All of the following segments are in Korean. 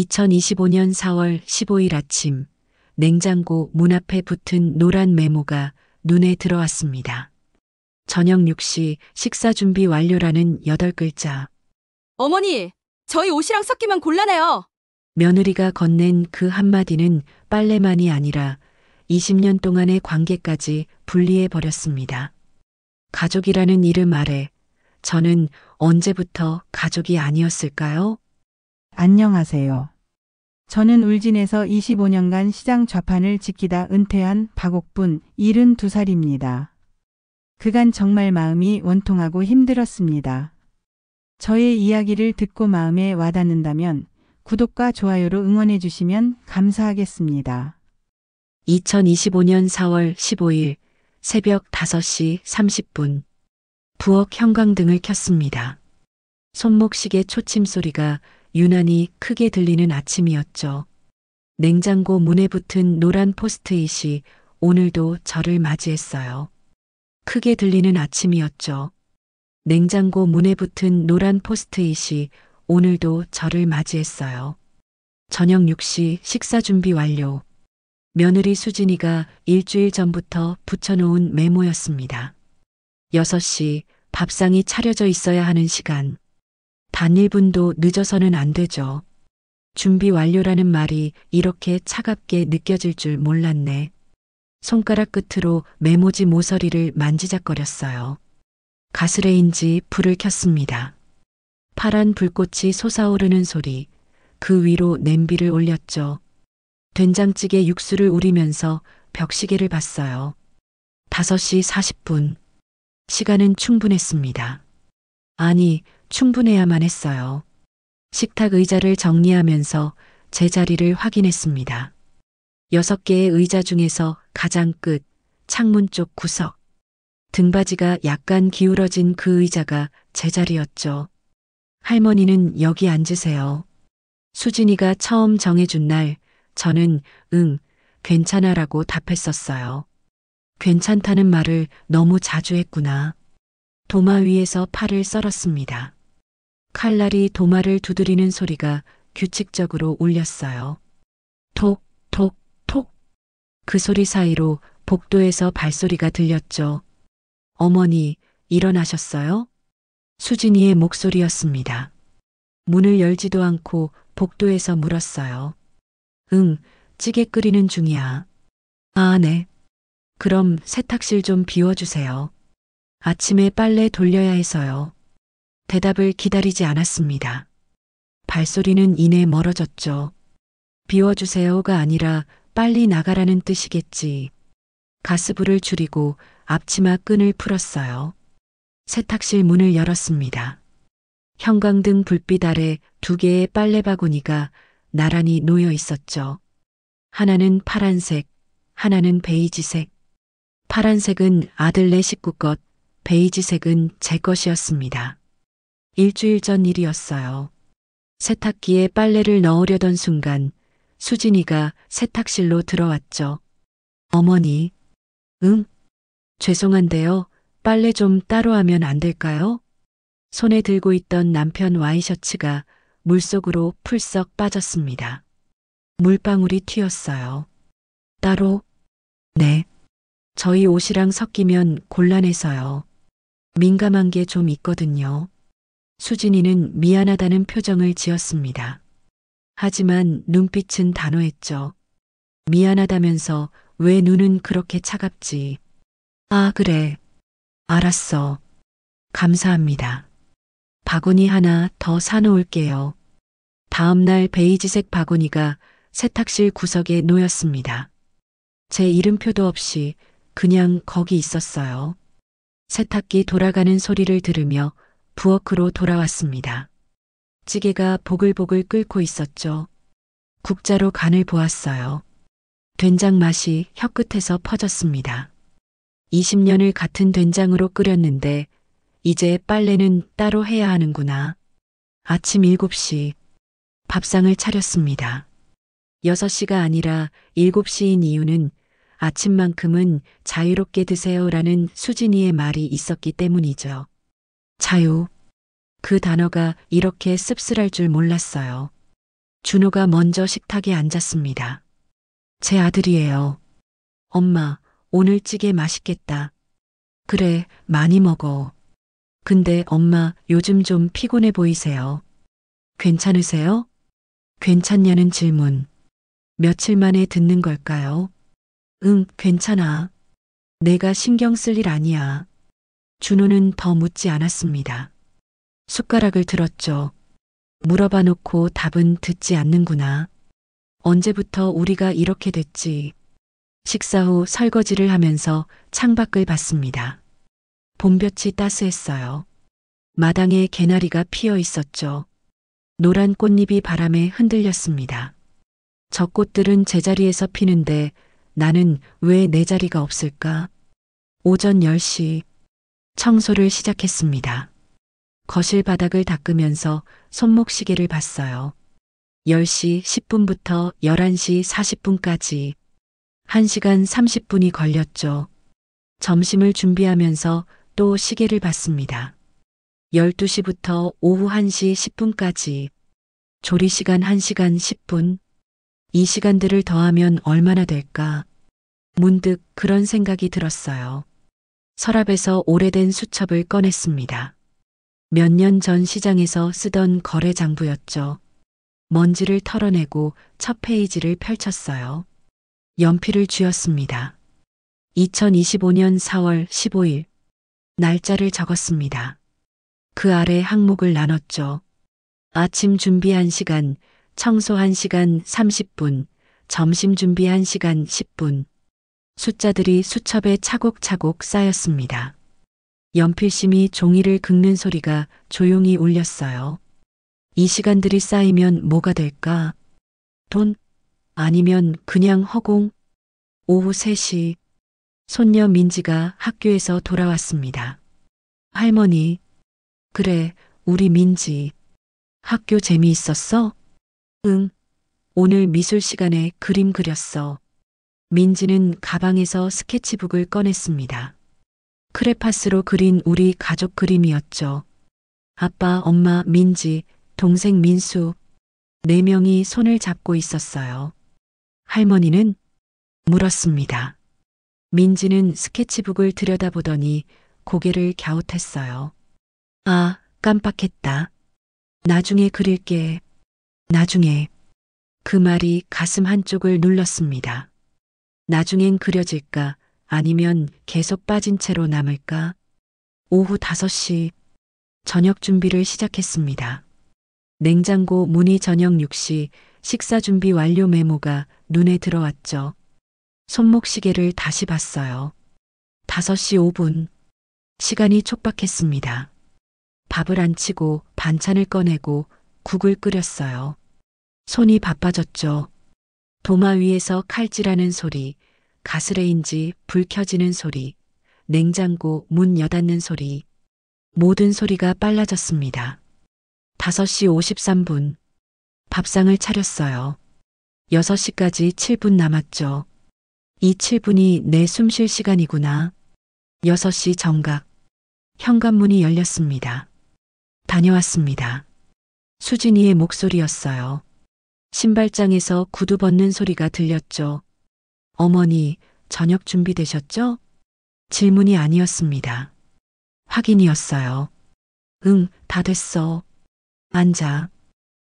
2025년 4월 15일 아침, 냉장고 문 앞에 붙은 노란 메모가 눈에 들어왔습니다. 저녁 6시 식사 준비 완료라는 8글자. 어머니, 저희 옷이랑 섞이면 곤란해요. 며느리가 건넨 그 한마디는 빨래만이 아니라 20년 동안의 관계까지 분리해 버렸습니다. 가족이라는 이름 아래 저는 언제부터 가족이 아니었을까요? 안녕하세요. 저는 울진에서 25년간 시장 좌판을 지키다 은퇴한 박옥분 72살입니다. 그간 정말 마음이 원통하고 힘들었습니다. 저의 이야기를 듣고 마음에 와닿는다면 구독과 좋아요로 응원해 주시면 감사하겠습니다. 2025년 4월 15일 새벽 5시 30분 부엌 형광등을 켰습니다. 손목시계 초침 소리가 유난히 크게 들리는 아침이었죠. 냉장고 문에 붙은 노란 포스트잇이 오늘도 저를 맞이했어요. 크게 들리는 아침이었죠. 냉장고 문에 붙은 노란 포스트잇이 오늘도 저를 맞이했어요. 저녁 6시 식사 준비 완료. 며느리 수진이가 일주일 전부터 붙여놓은 메모였습니다. 6시 밥상이 차려져 있어야 하는 시간. 단 1분도 늦어서는 안 되죠. 준비 완료라는 말이 이렇게 차갑게 느껴질 줄 몰랐네. 손가락 끝으로 메모지 모서리를 만지작거렸어요. 가스레인지 불을 켰습니다. 파란 불꽃이 솟아오르는 소리, 그 위로 냄비를 올렸죠. 된장찌개 육수를 우리면서 벽시계를 봤어요. 5시 40분. 시간은 충분했습니다. 아니, 충분해야만 했어요. 식탁 의자를 정리하면서 제 자리를 확인했습니다. 6개의 의자 중에서 가장 끝, 창문 쪽 구석. 등받이가 약간 기울어진 그 의자가 제 자리였죠. 할머니는 여기 앉으세요. 수진이가 처음 정해준 날, 저는 괜찮아라고 답했었어요. 괜찮다는 말을 너무 자주 했구나. 도마 위에서 팔을 썰었습니다. 칼날이 도마를 두드리는 소리가 규칙적으로 울렸어요. 톡, 톡, 톡. 그 소리 사이로 복도에서 발소리가 들렸죠. 어머니, 일어나셨어요? 수진이의 목소리였습니다. 문을 열지도 않고 복도에서 물었어요. 찌개 끓이는 중이야. 아, 네. 그럼 세탁실 좀 비워주세요. 아침에 빨래 돌려야 해서요. 대답을 기다리지 않았습니다. 발소리는 이내 멀어졌죠. 비워주세요가 아니라 빨리 나가라는 뜻이겠지. 가스불을 줄이고 앞치마 끈을 풀었어요. 세탁실 문을 열었습니다. 형광등 불빛 아래 2개의 빨래 바구니가 나란히 놓여 있었죠. 하나는 파란색, 하나는 베이지색. 파란색은 아들네 식구 것, 베이지색은 제 것이었습니다. 일주일 전 일이었어요. 세탁기에 빨래를 넣으려던 순간 수진이가 세탁실로 들어왔죠. 어머니, 죄송한데요. 빨래 좀 따로 하면 안 될까요? 손에 들고 있던 남편 와이셔츠가 물속으로 풀썩 빠졌습니다. 물방울이 튀었어요. 따로? 네. 저희 옷이랑 섞이면 곤란해서요. 민감한 게 좀 있거든요. 수진이는 미안하다는 표정을 지었습니다. 하지만 눈빛은 단호했죠. 미안하다면서 왜 눈은 그렇게 차갑지? 아, 그래. 알았어. 감사합니다. 바구니 하나 더 사놓을게요. 다음 날 베이지색 바구니가 세탁실 구석에 놓였습니다. 제 이름표도 없이 그냥 거기 있었어요. 세탁기 돌아가는 소리를 들으며 부엌으로 돌아왔습니다. 찌개가 보글보글 끓고 있었죠. 국자로 간을 보았어요. 된장 맛이 혀끝에서 퍼졌습니다. 20년을 같은 된장으로 끓였는데 이제 빨래는 따로 해야 하는구나. 아침 7시 밥상을 차렸습니다. 6시가 아니라 7시인 이유는 아침만큼은 자유롭게 드세요라는 수진이의 말이 있었기 때문이죠. 자유. 그 단어가 이렇게 씁쓸할 줄 몰랐어요. 준호가 먼저 식탁에 앉았습니다. 제 아들이에요. 엄마, 오늘 찌개 맛있겠다. 그래, 많이 먹어. 근데 엄마, 요즘 좀 피곤해 보이세요. 괜찮으세요? 괜찮냐는 질문. 며칠 만에 듣는 걸까요? 응, 괜찮아. 내가 신경 쓸 일 아니야. 준호는 더 묻지 않았습니다. 숟가락을 들었죠. 물어봐 놓고 답은 듣지 않는구나. 언제부터 우리가 이렇게 됐지? 식사 후 설거지를 하면서 창밖을 봤습니다. 봄볕이 따스했어요. 마당에 개나리가 피어 있었죠. 노란 꽃잎이 바람에 흔들렸습니다. 저 꽃들은 제자리에서 피는데 나는 왜 내 자리가 없을까? 오전 10시 청소를 시작했습니다. 거실 바닥을 닦으면서 손목시계를 봤어요. 10시 10분부터 11시 40분까지 1시간 30분이 걸렸죠. 점심을 준비하면서 또 시계를 봤습니다. 12시부터 오후 1시 10분까지 조리시간 1시간 10분. 이 시간들을 더하면 얼마나 될까? 문득 그런 생각이 들었어요. 서랍에서 오래된 수첩을 꺼냈습니다. 몇 년 전 시장에서 쓰던 거래장부였죠. 먼지를 털어내고 첫 페이지를 펼쳤어요. 연필을 쥐었습니다. 2025년 4월 15일. 날짜를 적었습니다. 그 아래 항목을 나눴죠. 아침 준비 1시간, 청소 1시간 30분, 점심 준비 1시간 10분. 숫자들이 수첩에 차곡차곡 쌓였습니다. 연필심이 종이를 긁는 소리가 조용히 울렸어요. 이 시간들이 쌓이면 뭐가 될까? 돈? 아니면 그냥 허공? 오후 3시. 손녀 민지가 학교에서 돌아왔습니다. 할머니. 그래, 우리 민지. 학교 재미있었어? 응. 오늘 미술 시간에 그림 그렸어. 민지는 가방에서 스케치북을 꺼냈습니다. 크레파스로 그린 우리 가족 그림이었죠. 아빠, 엄마, 민지, 동생 민수. 4명이 손을 잡고 있었어요. 할머니는? 물었습니다. 민지는 스케치북을 들여다보더니 고개를 갸웃했어요. 아, 깜빡했다. 나중에 그릴게. 나중에. 그 말이 가슴 한쪽을 눌렀습니다. 나중엔 그려질까? 아니면 계속 빠진 채로 남을까? 오후 5시. 저녁 준비를 시작했습니다. 냉장고 문의 저녁 6시 식사 준비 완료 메모가 눈에 들어왔죠. 손목시계를 다시 봤어요. 5시 5분. 시간이 촉박했습니다. 밥을 안 치고 반찬을 꺼내고 국을 끓였어요. 손이 바빠졌죠. 도마 위에서 칼질하는 소리, 가스레인지 불 켜지는 소리, 냉장고 문 여닫는 소리. 모든 소리가 빨라졌습니다. 5시 53분. 밥상을 차렸어요. 6시까지 7분 남았죠. 이 7분이 내 숨 쉴 시간이구나. 6시 정각. 현관문이 열렸습니다. 다녀왔습니다. 수진이의 목소리였어요. 신발장에서 구두 벗는 소리가 들렸죠. 어머니, 저녁 준비되셨죠? 질문이 아니었습니다. 확인이었어요. 응, 다 됐어. 앉아.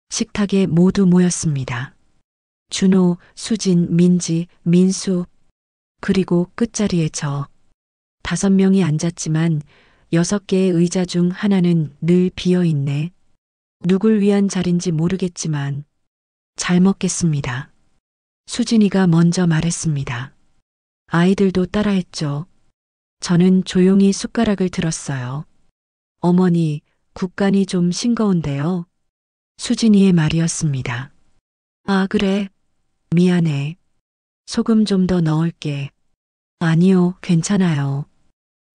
식탁에 모두 모였습니다. 준호, 수진, 민지, 민수, 그리고 끝자리에 저. 5명이 앉았지만 6개의 의자 중 하나는 늘 비어 있네. 누굴 위한 자리인지 모르겠지만 잘 먹겠습니다. 수진이가 먼저 말했습니다. 아이들도 따라했죠. 저는 조용히 숟가락을 들었어요. 어머니, 국간이 좀 싱거운데요. 수진이의 말이었습니다. 아, 그래. 미안해. 소금 좀 더 넣을게. 아니요, 괜찮아요.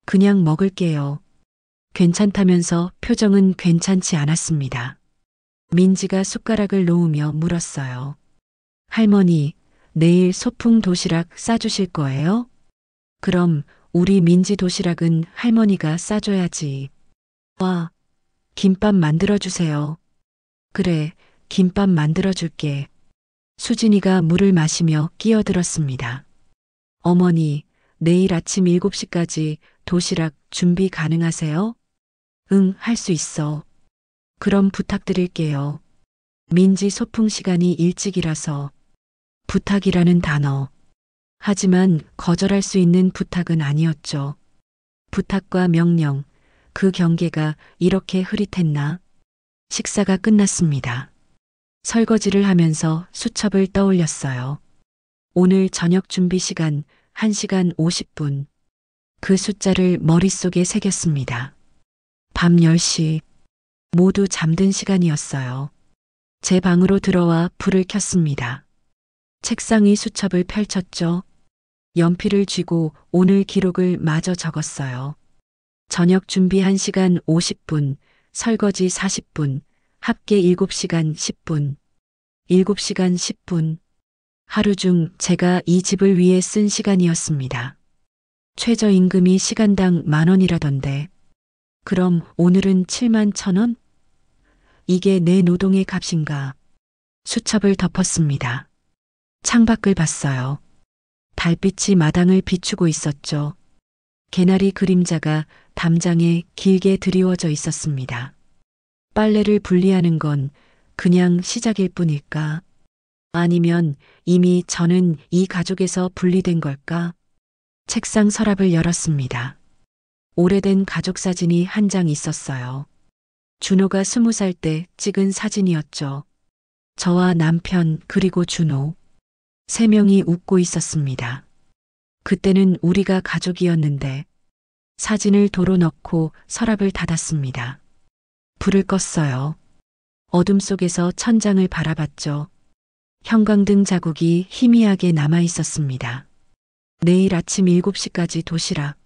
그냥 먹을게요. 괜찮다면서 표정은 괜찮지 않았습니다. 민지가 숟가락을 놓으며 물었어요. 할머니, 내일 소풍 도시락 싸주실 거예요? 그럼 우리 민지 도시락은 할머니가 싸줘야지. 와, 김밥 만들어주세요. 그래, 김밥 만들어 줄게. 수진이가 물을 마시며 끼어들었습니다. 어머니, 내일 아침 7시까지 도시락 준비 가능하세요? 응, 할 수 있어. 그럼 부탁드릴게요. 민지 소풍 시간이 일찍이라서 부탁이라는 단어. 하지만 거절할 수 있는 부탁은 아니었죠. 부탁과 명령, 그 경계가 이렇게 흐릿했나? 식사가 끝났습니다. 설거지를 하면서 수첩을 떠올렸어요. 오늘 저녁 준비 시간 1시간 50분. 그 숫자를 머릿속에 새겼습니다. 밤 10시. 모두 잠든 시간이었어요. 제 방으로 들어와 불을 켰습니다. 책상 위 수첩을 펼쳤죠. 연필을 쥐고 오늘 기록을 마저 적었어요. 저녁 준비 1시간 50분, 설거지 40분, 합계 7시간 10분. 7시간 10분. 하루 중 제가 이 집을 위해 쓴 시간이었습니다. 최저임금이 시간당 10,000원이라던데. 그럼 오늘은 71,000원? 이게 내 노동의 값인가? 수첩을 덮었습니다. 창밖을 봤어요. 달빛이 마당을 비추고 있었죠. 개나리 그림자가 담장에 길게 드리워져 있었습니다. 빨래를 분리하는 건 그냥 시작일 뿐일까? 아니면 이미 저는 이 가족에서 분리된 걸까? 책상 서랍을 열었습니다. 오래된 가족 사진이 한 장 있었어요. 준호가 20살 때 찍은 사진이었죠. 저와 남편 그리고 준호. 3명이 웃고 있었습니다. 그때는 우리가 가족이었는데 사진을 도로 넣고 서랍을 닫았습니다. 불을 껐어요. 어둠 속에서 천장을 바라봤죠. 형광등 자국이 희미하게 남아 있었습니다. 내일 아침 7시까지 도시락.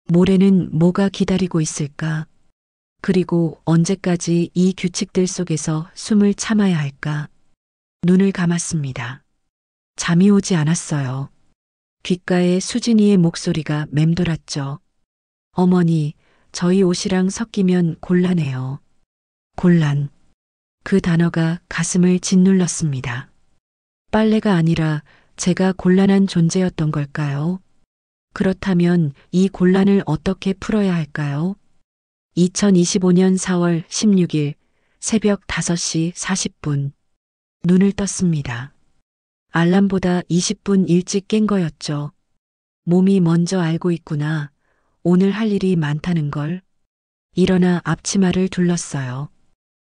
모레는 뭐가 기다리고 있을까? 그리고 언제까지 이 규칙들 속에서 숨을 참아야 할까? 눈을 감았습니다. 잠이 오지 않았어요. 귓가에 수진이의 목소리가 맴돌았죠. 어머니, 저희 옷이랑 섞이면 곤란해요. 곤란. 그 단어가 가슴을 짓눌렀습니다. 빨래가 아니라 제가 곤란한 존재였던 걸까요? 그렇다면 이 곤란을 어떻게 풀어야 할까요? 2025년 4월 16일 새벽 5시 40분. 눈을 떴습니다. 알람보다 20분 일찍 깬 거였죠. 몸이 먼저 알고 있구나. 오늘 할 일이 많다는 걸. 일어나 앞치마를 둘렀어요.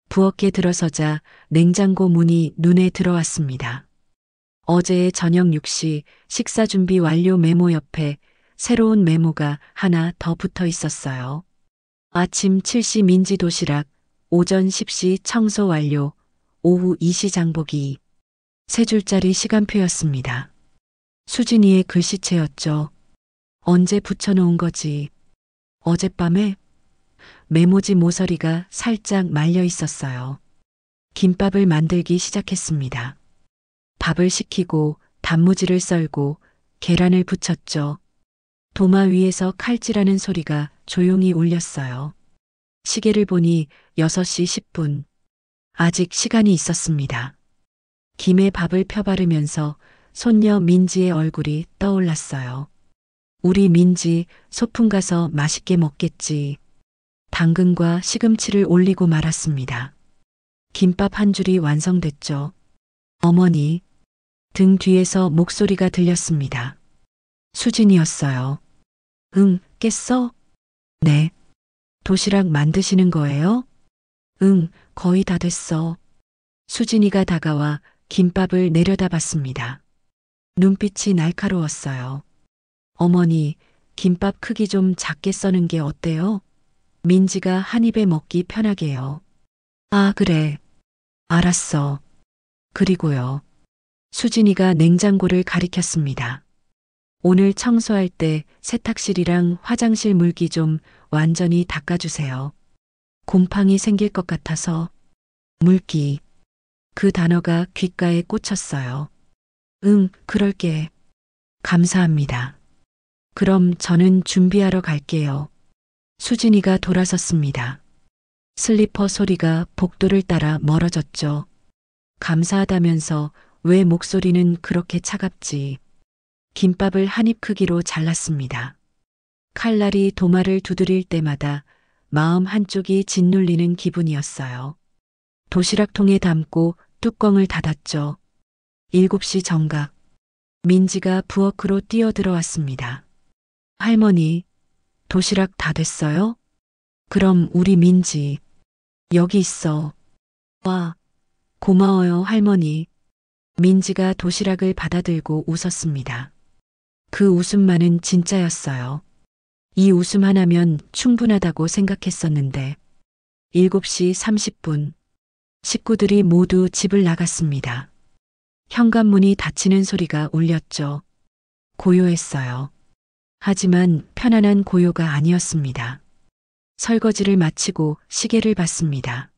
부엌에 들어서자 냉장고 문이 눈에 들어왔습니다. 어제의 저녁 6시 식사 준비 완료 메모 옆에 새로운 메모가 하나 더 붙어 있었어요. 아침 7시 민지 도시락, 오전 10시 청소 완료, 오후 2시 장보기. 3줄짜리 시간표였습니다. 수진이의 글씨체였죠. 언제 붙여놓은 거지? 어젯밤에? 메모지 모서리가 살짝 말려 있었어요. 김밥을 만들기 시작했습니다. 밥을 식히고 단무지를 썰고 계란을 부쳤죠. 도마 위에서 칼질하는 소리가 조용히 울렸어요. 시계를 보니 6시 10분. 아직 시간이 있었습니다. 김에 밥을 펴바르면서 손녀 민지의 얼굴이 떠올랐어요. 우리 민지 소풍 가서 맛있게 먹겠지. 당근과 시금치를 올리고 말았습니다. 김밥 한 줄이 완성됐죠. 어머니. 등 뒤에서 목소리가 들렸습니다. 수진이었어요. 응, 깼어? 네. 도시락 만드시는 거예요? 응, 거의 다 됐어. 수진이가 다가와 김밥을 내려다봤습니다. 눈빛이 날카로웠어요. 어머니, 김밥 크기 좀 작게 써는 게 어때요? 민지가 한 입에 먹기 편하게요. 아, 그래. 알았어. 그리고요. 수진이가 냉장고를 가리켰습니다. 오늘 청소할 때 세탁실이랑 화장실 물기 좀 완전히 닦아주세요. 곰팡이 생길 것 같아서. 물기. 그 단어가 귓가에 꽂혔어요. 응, 그럴게. 감사합니다. 그럼 저는 준비하러 갈게요. 수진이가 돌아섰습니다. 슬리퍼 소리가 복도를 따라 멀어졌죠. 감사하다면서 왜 목소리는 그렇게 차갑지? 김밥을 한 입 크기로 잘랐습니다. 칼날이 도마를 두드릴 때마다 마음 한쪽이 짓눌리는 기분이었어요. 도시락통에 담고 뚜껑을 닫았죠. 7시 정각. 민지가 부엌으로 뛰어들어왔습니다. 할머니, 도시락 다 됐어요? 그럼 우리 민지, 여기 있어. 와, 고마워요, 할머니. 민지가 도시락을 받아들고 웃었습니다. 그 웃음만은 진짜였어요. 이 웃음 하나면 충분하다고 생각했었는데, 7시 30분. 식구들이 모두 집을 나갔습니다. 현관문이 닫히는 소리가 울렸죠. 고요했어요. 하지만 편안한 고요가 아니었습니다. 설거지를 마치고 시계를 봤습니다.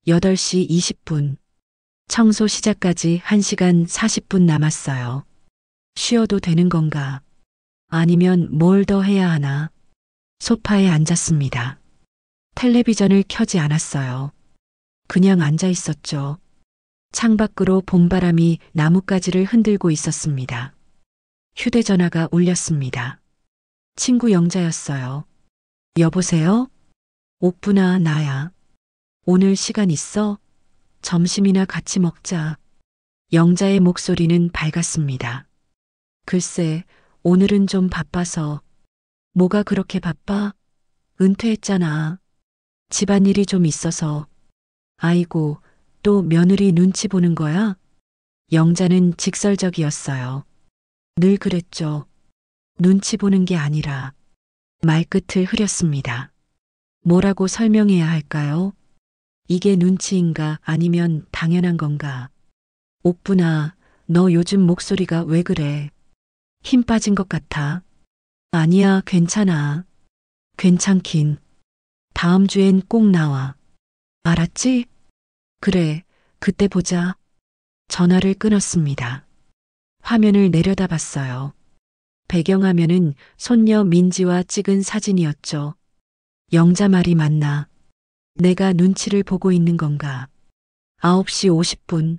8시 20분. 청소 시작까지 1시간 40분 남았어요. 쉬어도 되는 건가? 아니면 뭘 더 해야 하나? 소파에 앉았습니다. 텔레비전을 켜지 않았어요. 그냥 앉아 있었죠. 창밖으로 봄바람이 나뭇가지를 흔들고 있었습니다. 휴대전화가 울렸습니다. 친구 영자였어요. 여보세요? 옥분아, 나야. 오늘 시간 있어? 점심이나 같이 먹자. 영자의 목소리는 밝았습니다. 글쎄, 오늘은 좀 바빠서. 뭐가 그렇게 바빠? 은퇴했잖아. 집안일이 좀 있어서. 아이고, 또 며느리 눈치 보는 거야? 영자는 직설적이었어요. 늘 그랬죠. 눈치 보는 게 아니라. 말끝을 흐렸습니다. 뭐라고 설명해야 할까요? 이게 눈치인가 아니면 당연한 건가? 옥분아, 너 요즘 목소리가 왜 그래? 힘 빠진 것 같아. 아니야, 괜찮아. 괜찮긴. 다음 주엔 꼭 나와. 알았지? 그래, 그때 보자. 전화를 끊었습니다. 화면을 내려다봤어요. 배경화면은 손녀 민지와 찍은 사진이었죠. 영자 말이 맞나? 내가 눈치를 보고 있는 건가? 9시 50분.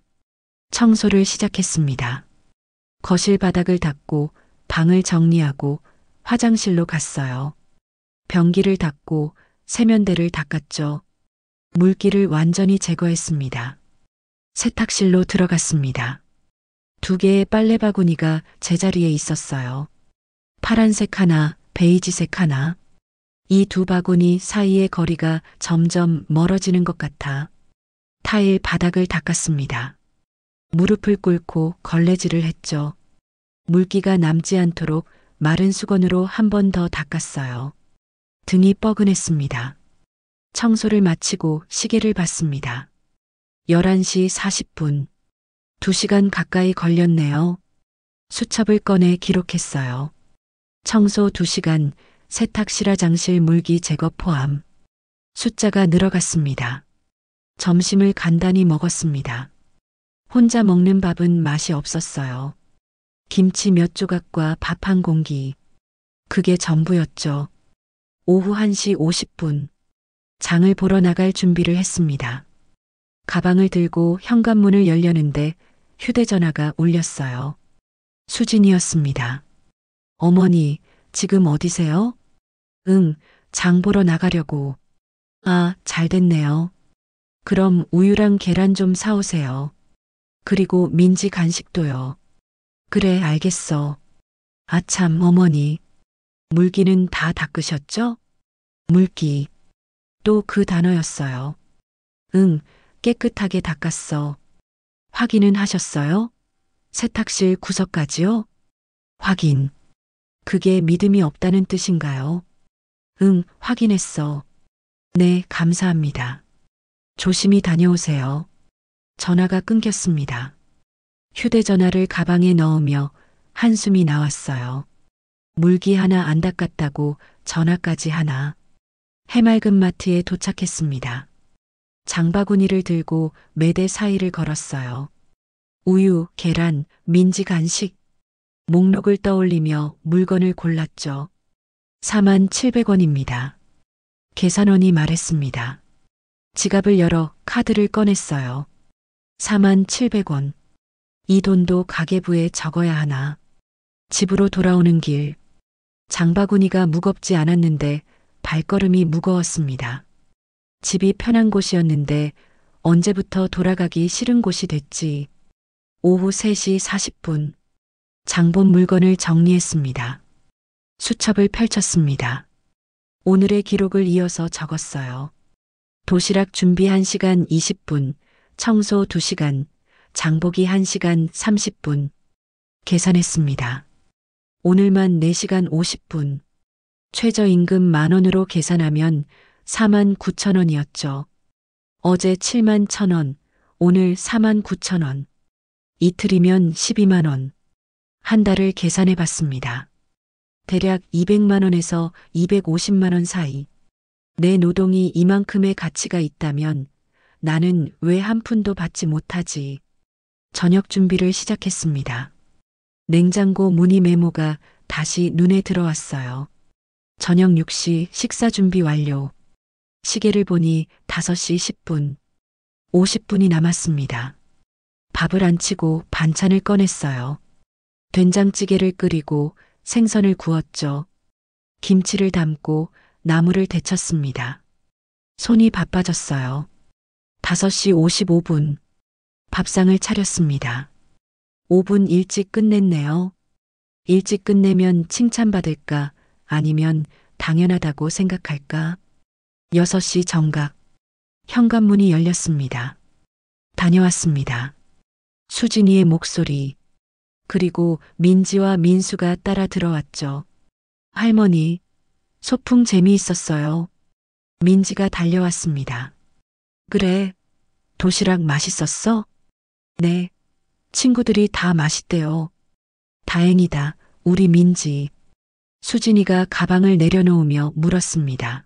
청소를 시작했습니다. 거실 바닥을 닦고 방을 정리하고 화장실로 갔어요. 변기를 닦고 세면대를 닦았죠. 물기를 완전히 제거했습니다. 세탁실로 들어갔습니다. 2개의 빨래 바구니가 제자리에 있었어요. 파란색 하나, 베이지색 하나. 이 2 바구니 사이의 거리가 점점 멀어지는 것 같아 타일 바닥을 닦았습니다. 무릎을 꿇고 걸레질을 했죠. 물기가 남지 않도록 마른 수건으로 한 번 더 닦았어요. 등이 뻐근했습니다. 청소를 마치고 시계를 봤습니다. 11시 40분. 2시간 가까이 걸렸네요. 수첩을 꺼내 기록했어요. 청소 2시간, 세탁실 화장실 물기 제거 포함. 숫자가 늘어갔습니다. 점심을 간단히 먹었습니다. 혼자 먹는 밥은 맛이 없었어요. 김치 몇 조각과 밥 한 공기. 그게 전부였죠. 오후 1시 50분. 장을 보러 나갈 준비를 했습니다. 가방을 들고 현관문을 열려는데 휴대전화가 울렸어요. 수진이었습니다. 어머니, 지금 어디세요? 응, 장 보러 나가려고. 아, 잘 됐네요. 그럼 우유랑 계란 좀 사오세요. 그리고 민지 간식도요. 그래, 알겠어. 아참, 어머니. 물기는 다 닦으셨죠? 물기. 또 그 단어였어요. 응, 깨끗하게 닦았어. 확인은 하셨어요? 세탁실 구석까지요? 확인. 그게 믿음이 없다는 뜻인가요? 응, 확인했어. 네, 감사합니다. 조심히 다녀오세요. 전화가 끊겼습니다. 휴대전화를 가방에 넣으며 한숨이 나왔어요. 물기 하나 안 닦았다고 전화까지 하나. 해맑은 마트에 도착했습니다. 장바구니를 들고 매대 사이를 걸었어요. 우유, 계란, 민지 간식. 목록을 떠올리며 물건을 골랐죠. 47,000원입니다. 계산원이 말했습니다. 지갑을 열어 카드를 꺼냈어요. 47,000원. 이 돈도 가계부에 적어야 하나. 집으로 돌아오는 길. 장바구니가 무겁지 않았는데 발걸음이 무거웠습니다. 집이 편한 곳이었는데 언제부터 돌아가기 싫은 곳이 됐지. 오후 3시 40분. 장본 물건을 정리했습니다. 수첩을 펼쳤습니다. 오늘의 기록을 이어서 적었어요. 도시락 준비 1시간 20분, 청소 2시간, 장보기 1시간 30분. 계산했습니다. 오늘만 4시간 50분. 최저임금 10,000원으로 계산하면 49,000원이었죠. 어제 71,000원, 오늘 49,000원. 이틀이면 120,000원. 한 달을 계산해 봤습니다. 대략 200만 원에서 250만 원 사이. 내 노동이 이만큼의 가치가 있다면 나는 왜 한 푼도 받지 못하지? 저녁 준비를 시작했습니다. 냉장고 문의 메모가 다시 눈에 들어왔어요. 저녁 6시 식사 준비 완료. 시계를 보니 5시 10분. 50분이 남았습니다. 밥을 안 치고 반찬을 꺼냈어요. 된장찌개를 끓이고 생선을 구웠죠. 김치를 담고 나물을 데쳤습니다. 손이 바빠졌어요. 5시 55분. 밥상을 차렸습니다. 5분 일찍 끝냈네요. 일찍 끝내면 칭찬받을까 아니면 당연하다고 생각할까? 6시 정각. 현관문이 열렸습니다. 다녀왔습니다. 수진이의 목소리. 그리고 민지와 민수가 따라 들어왔죠. 할머니, 소풍 재미있었어요. 민지가 달려왔습니다. 그래, 도시락 맛있었어? 네, 친구들이 다 맛있대요. 다행이다, 우리 민지. 수진이가 가방을 내려놓으며 물었습니다.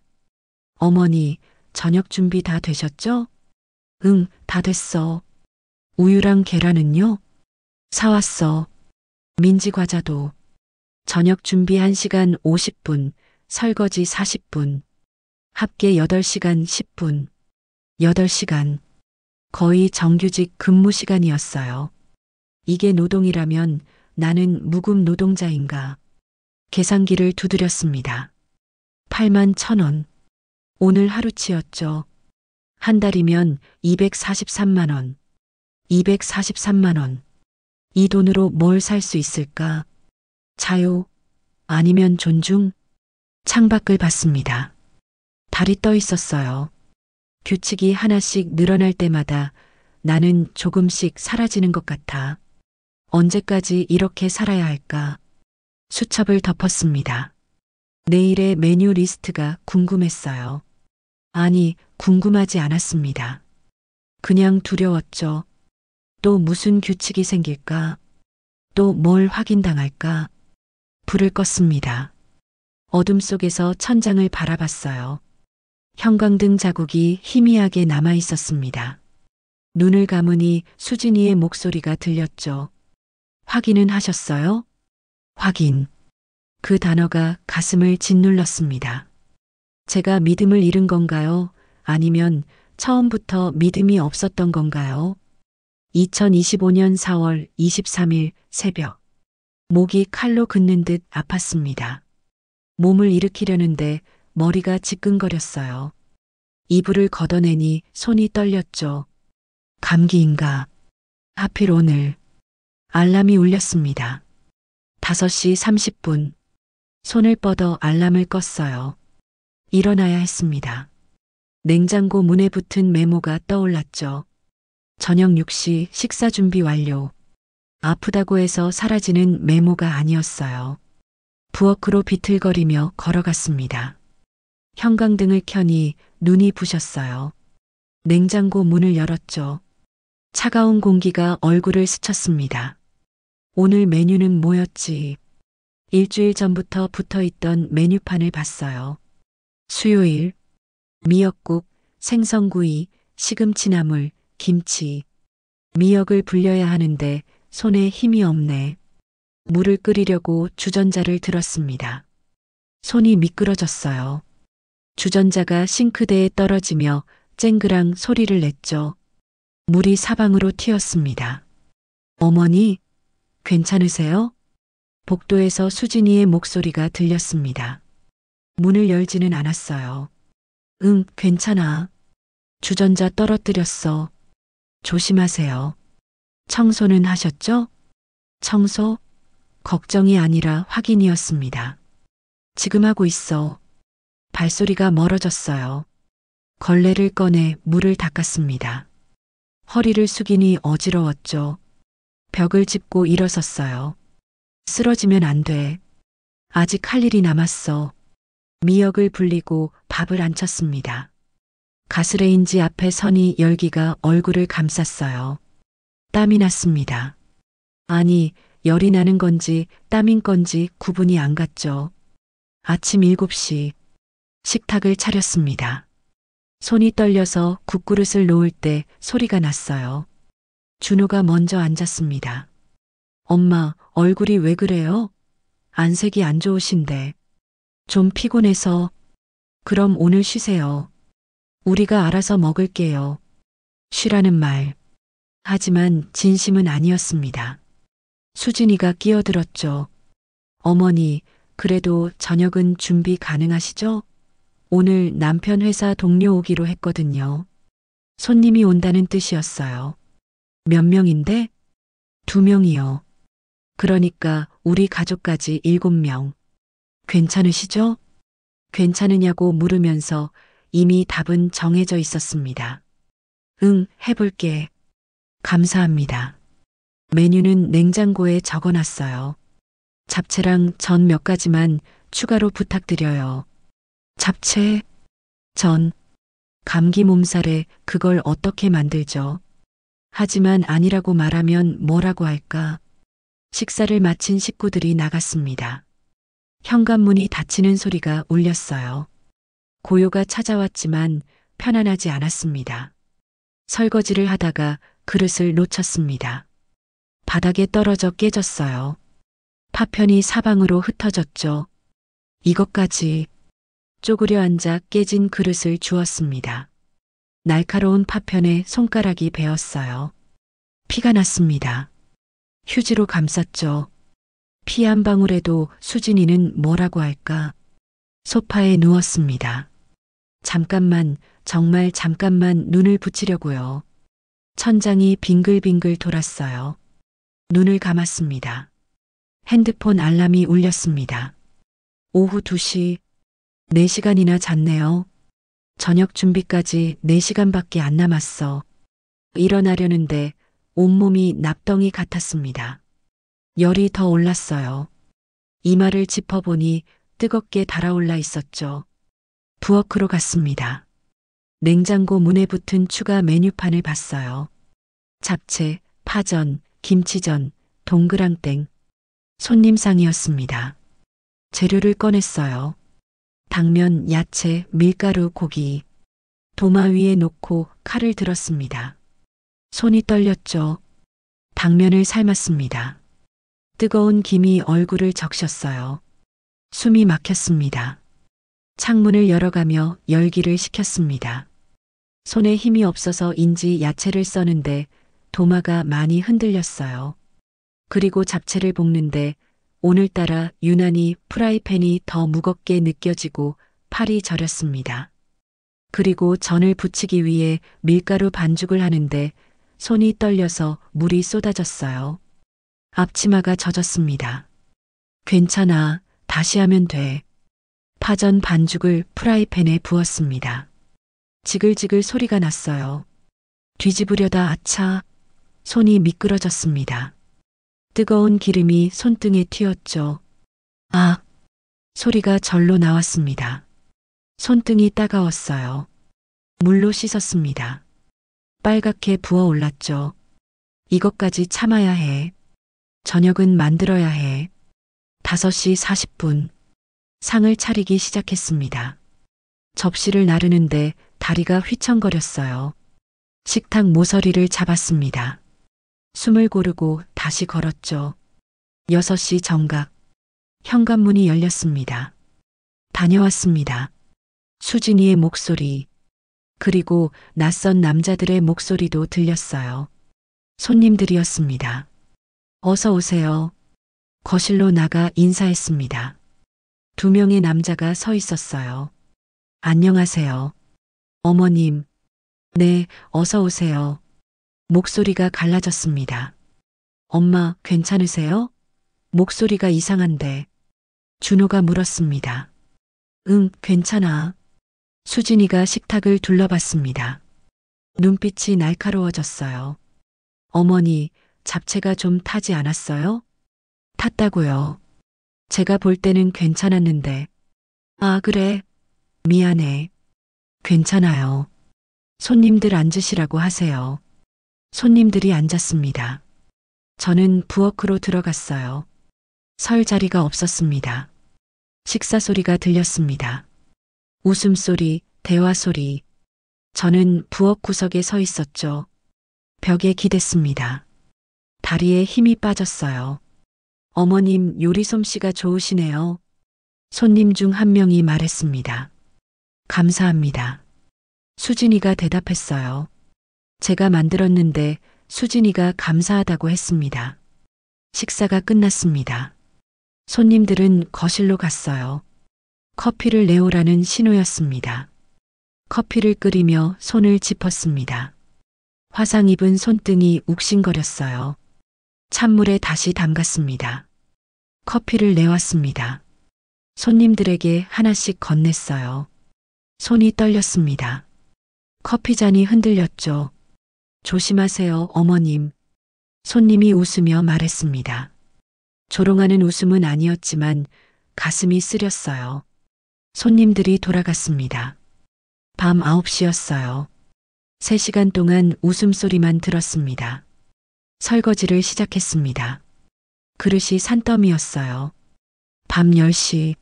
어머니, 저녁 준비 다 되셨죠? 응, 다 됐어. 우유랑 계란은요? 사왔어. 민지 과자도. 저녁 준비 1시간 50분, 설거지 40분. 합계 8시간 10분. 8시간. 거의 정규직 근무 시간이었어요. 이게 노동이라면 나는 무급 노동자인가. 계산기를 두드렸습니다. 81,000원. 오늘 하루치였죠. 한 달이면 243만 원. 243만 원. 이 돈으로 뭘 살 수 있을까? 자유? 아니면 존중? 창밖을 봤습니다. 달이 떠 있었어요. 규칙이 하나씩 늘어날 때마다 나는 조금씩 사라지는 것 같아. 언제까지 이렇게 살아야 할까? 수첩을 덮었습니다. 내일의 메뉴 리스트가 궁금했어요. 아니, 궁금하지 않았습니다. 그냥 두려웠죠. 또 무슨 규칙이 생길까? 또 뭘 확인당할까? 불을 껐습니다. 어둠 속에서 천장을 바라봤어요. 형광등 자국이 희미하게 남아 있었습니다. 눈을 감으니 수진이의 목소리가 들렸죠. 확인은 하셨어요? 확인. 그 단어가 가슴을 짓눌렀습니다. 제가 믿음을 잃은 건가요? 아니면 처음부터 믿음이 없었던 건가요? 2025년 4월 23일 새벽. 목이 칼로 긋는 듯 아팠습니다. 몸을 일으키려는데 머리가 지끈거렸어요. 이불을 걷어내니 손이 떨렸죠. 감기인가? 하필 오늘. 알람이 울렸습니다. 5시 30분. 손을 뻗어 알람을 껐어요. 일어나야 했습니다. 냉장고 문에 붙은 메모가 떠올랐죠. 저녁 6시 식사 준비 완료. 아프다고 해서 사라지는 메모가 아니었어요. 부엌으로 비틀거리며 걸어갔습니다. 형광등을 켜니 눈이 부셨어요. 냉장고 문을 열었죠. 차가운 공기가 얼굴을 스쳤습니다. 오늘 메뉴는 뭐였지? 일주일 전부터 붙어있던 메뉴판을 봤어요. 수요일, 미역국, 생선구이, 시금치나물, 김치. 미역을 불려야 하는데 손에 힘이 없네. 물을 끓이려고 주전자를 들었습니다. 손이 미끄러졌어요. 주전자가 싱크대에 떨어지며 쨍그랑 소리를 냈죠. 물이 사방으로 튀었습니다. 어머니, 괜찮으세요? 복도에서 수진이의 목소리가 들렸습니다. 문을 열지는 않았어요. 응, 괜찮아. 주전자 떨어뜨렸어. 조심하세요. 청소는 하셨죠? 청소? 걱정이 아니라 확인이었습니다. 지금 하고 있어. 발소리가 멀어졌어요. 걸레를 꺼내 물을 닦았습니다. 허리를 숙이니 어지러웠죠. 벽을 짚고 일어섰어요. 쓰러지면 안 돼. 아직 할 일이 남았어. 미역을 불리고 밥을 안 쳤습니다. 가스레인지 앞에 서니 열기가 얼굴을 감쌌어요. 땀이 났습니다. 아니, 열이 나는 건지 땀인 건지 구분이 안 갔죠. 아침 7시 식탁을 차렸습니다. 손이 떨려서 국그릇을 놓을 때 소리가 났어요. 준호가 먼저 앉았습니다. 엄마, 얼굴이 왜 그래요? 안색이 안 좋으신데. 좀 피곤해서. 그럼 오늘 쉬세요. 우리가 알아서 먹을게요. 쉬라는 말. 하지만 진심은 아니었습니다. 수진이가 끼어들었죠. 어머니, 그래도 저녁은 준비 가능하시죠? 오늘 남편 회사 동료 오기로 했거든요. 손님이 온다는 뜻이었어요. 몇 명인데? 2명이요. 그러니까 우리 가족까지 7명. 괜찮으시죠? 괜찮으냐고 물으면서 이미 답은 정해져 있었습니다. 응, 해볼게. 감사합니다. 메뉴는 냉장고에 적어놨어요. 잡채랑 전 몇 가지만 추가로 부탁드려요. 잡채, 전, 감기 몸살에 그걸 어떻게 만들죠? 하지만 아니라고 말하면 뭐라고 할까? 식사를 마친 식구들이 나갔습니다. 현관문이 닫히는 소리가 울렸어요. 고요가 찾아왔지만 편안하지 않았습니다. 설거지를 하다가 그릇을 놓쳤습니다. 바닥에 떨어져 깨졌어요. 파편이 사방으로 흩어졌죠. 이것까지. 쪼그려 앉아 깨진 그릇을 주었습니다. 날카로운 파편에 손가락이 베었어요. 피가 났습니다. 휴지로 감쌌죠. 피 한 방울에도 수진이는 뭐라고 할까? 소파에 누웠습니다. 잠깐만, 정말 잠깐만 눈을 붙이려고요. 천장이 빙글빙글 돌았어요. 눈을 감았습니다. 핸드폰 알람이 울렸습니다. 오후 2시, 4시간이나 잤네요. 저녁 준비까지 4시간밖에 안 남았어. 일어나려는데 온몸이 납덩이 같았습니다. 열이 더 올랐어요. 이마를 짚어보니 뜨겁게 달아올라 있었죠. 부엌으로 갔습니다. 냉장고 문에 붙은 추가 메뉴판을 봤어요. 잡채, 파전, 김치전, 동그랑땡. 손님상이었습니다. 재료를 꺼냈어요. 당면, 야채, 밀가루, 고기. 도마 위에 놓고 칼을 들었습니다. 손이 떨렸죠. 당면을 삶았습니다. 뜨거운 김이 얼굴을 적셨어요. 숨이 막혔습니다. 창문을 열어가며 열기를 식혔습니다. 손에 힘이 없어서인지 야채를 써는데 도마가 많이 흔들렸어요. 그리고 잡채를 볶는데 오늘따라 유난히 프라이팬이 더 무겁게 느껴지고 팔이 저렸습니다. 그리고 전을 부치기 위해 밀가루 반죽을 하는데 손이 떨려서 물이 쏟아졌어요. 앞치마가 젖었습니다. 괜찮아, 다시 하면 돼. 파전 반죽을 프라이팬에 부었습니다. 지글지글 소리가 났어요. 뒤집으려다 아차, 손이 미끄러졌습니다. 뜨거운 기름이 손등에 튀었죠. 아! 소리가 절로 나왔습니다. 손등이 따가웠어요. 물로 씻었습니다. 빨갛게 부어올랐죠. 이것까지 참아야 해. 저녁은 만들어야 해. 5시 40분. 상을 차리기 시작했습니다. 접시를 나르는데 다리가 휘청거렸어요. 식탁 모서리를 잡았습니다. 숨을 고르고 다시 걸었죠. 6시 정각. 현관문이 열렸습니다. 다녀왔습니다. 수진이의 목소리. 그리고 낯선 남자들의 목소리도 들렸어요. 손님들이었습니다. 어서 오세요. 거실로 나가 인사했습니다. 두 명의 남자가 서 있었어요. 안녕하세요. 어머님. 네, 어서 오세요. 목소리가 갈라졌습니다. 엄마, 괜찮으세요? 목소리가 이상한데. 준호가 물었습니다. 응, 괜찮아. 수진이가 식탁을 둘러봤습니다. 눈빛이 날카로워졌어요. 어머니, 잡채가 좀 타지 않았어요? 탔다고요. 제가 볼 때는 괜찮았는데. 아, 그래. 미안해. 괜찮아요. 손님들 앉으시라고 하세요. 손님들이 앉았습니다. 저는 부엌으로 들어갔어요. 설 자리가 없었습니다. 식사 소리가 들렸습니다. 웃음소리, 대화소리. 저는 부엌 구석에 서 있었죠. 벽에 기댔습니다. 다리에 힘이 빠졌어요. 어머님 요리 솜씨가 좋으시네요. 손님 중 한 명이 말했습니다. 감사합니다. 수진이가 대답했어요. 제가 만들었는데 수진이가 감사하다고 했습니다. 식사가 끝났습니다. 손님들은 거실로 갔어요. 커피를 내오라는 신호였습니다. 커피를 끓이며 손을 짚었습니다. 화상 입은 손등이 욱신거렸어요. 찬물에 다시 담갔습니다. 커피를 내왔습니다. 손님들에게 하나씩 건넸어요. 손이 떨렸습니다. 커피잔이 흔들렸죠. 조심하세요, 어머님. 손님이 웃으며 말했습니다. 조롱하는 웃음은 아니었지만 가슴이 쓰렸어요. 손님들이 돌아갔습니다. 밤 9시였어요. 3시간 동안 웃음소리만 들었습니다. 설거지를 시작했습니다. 그릇이 산더미였어요. 밤 10시,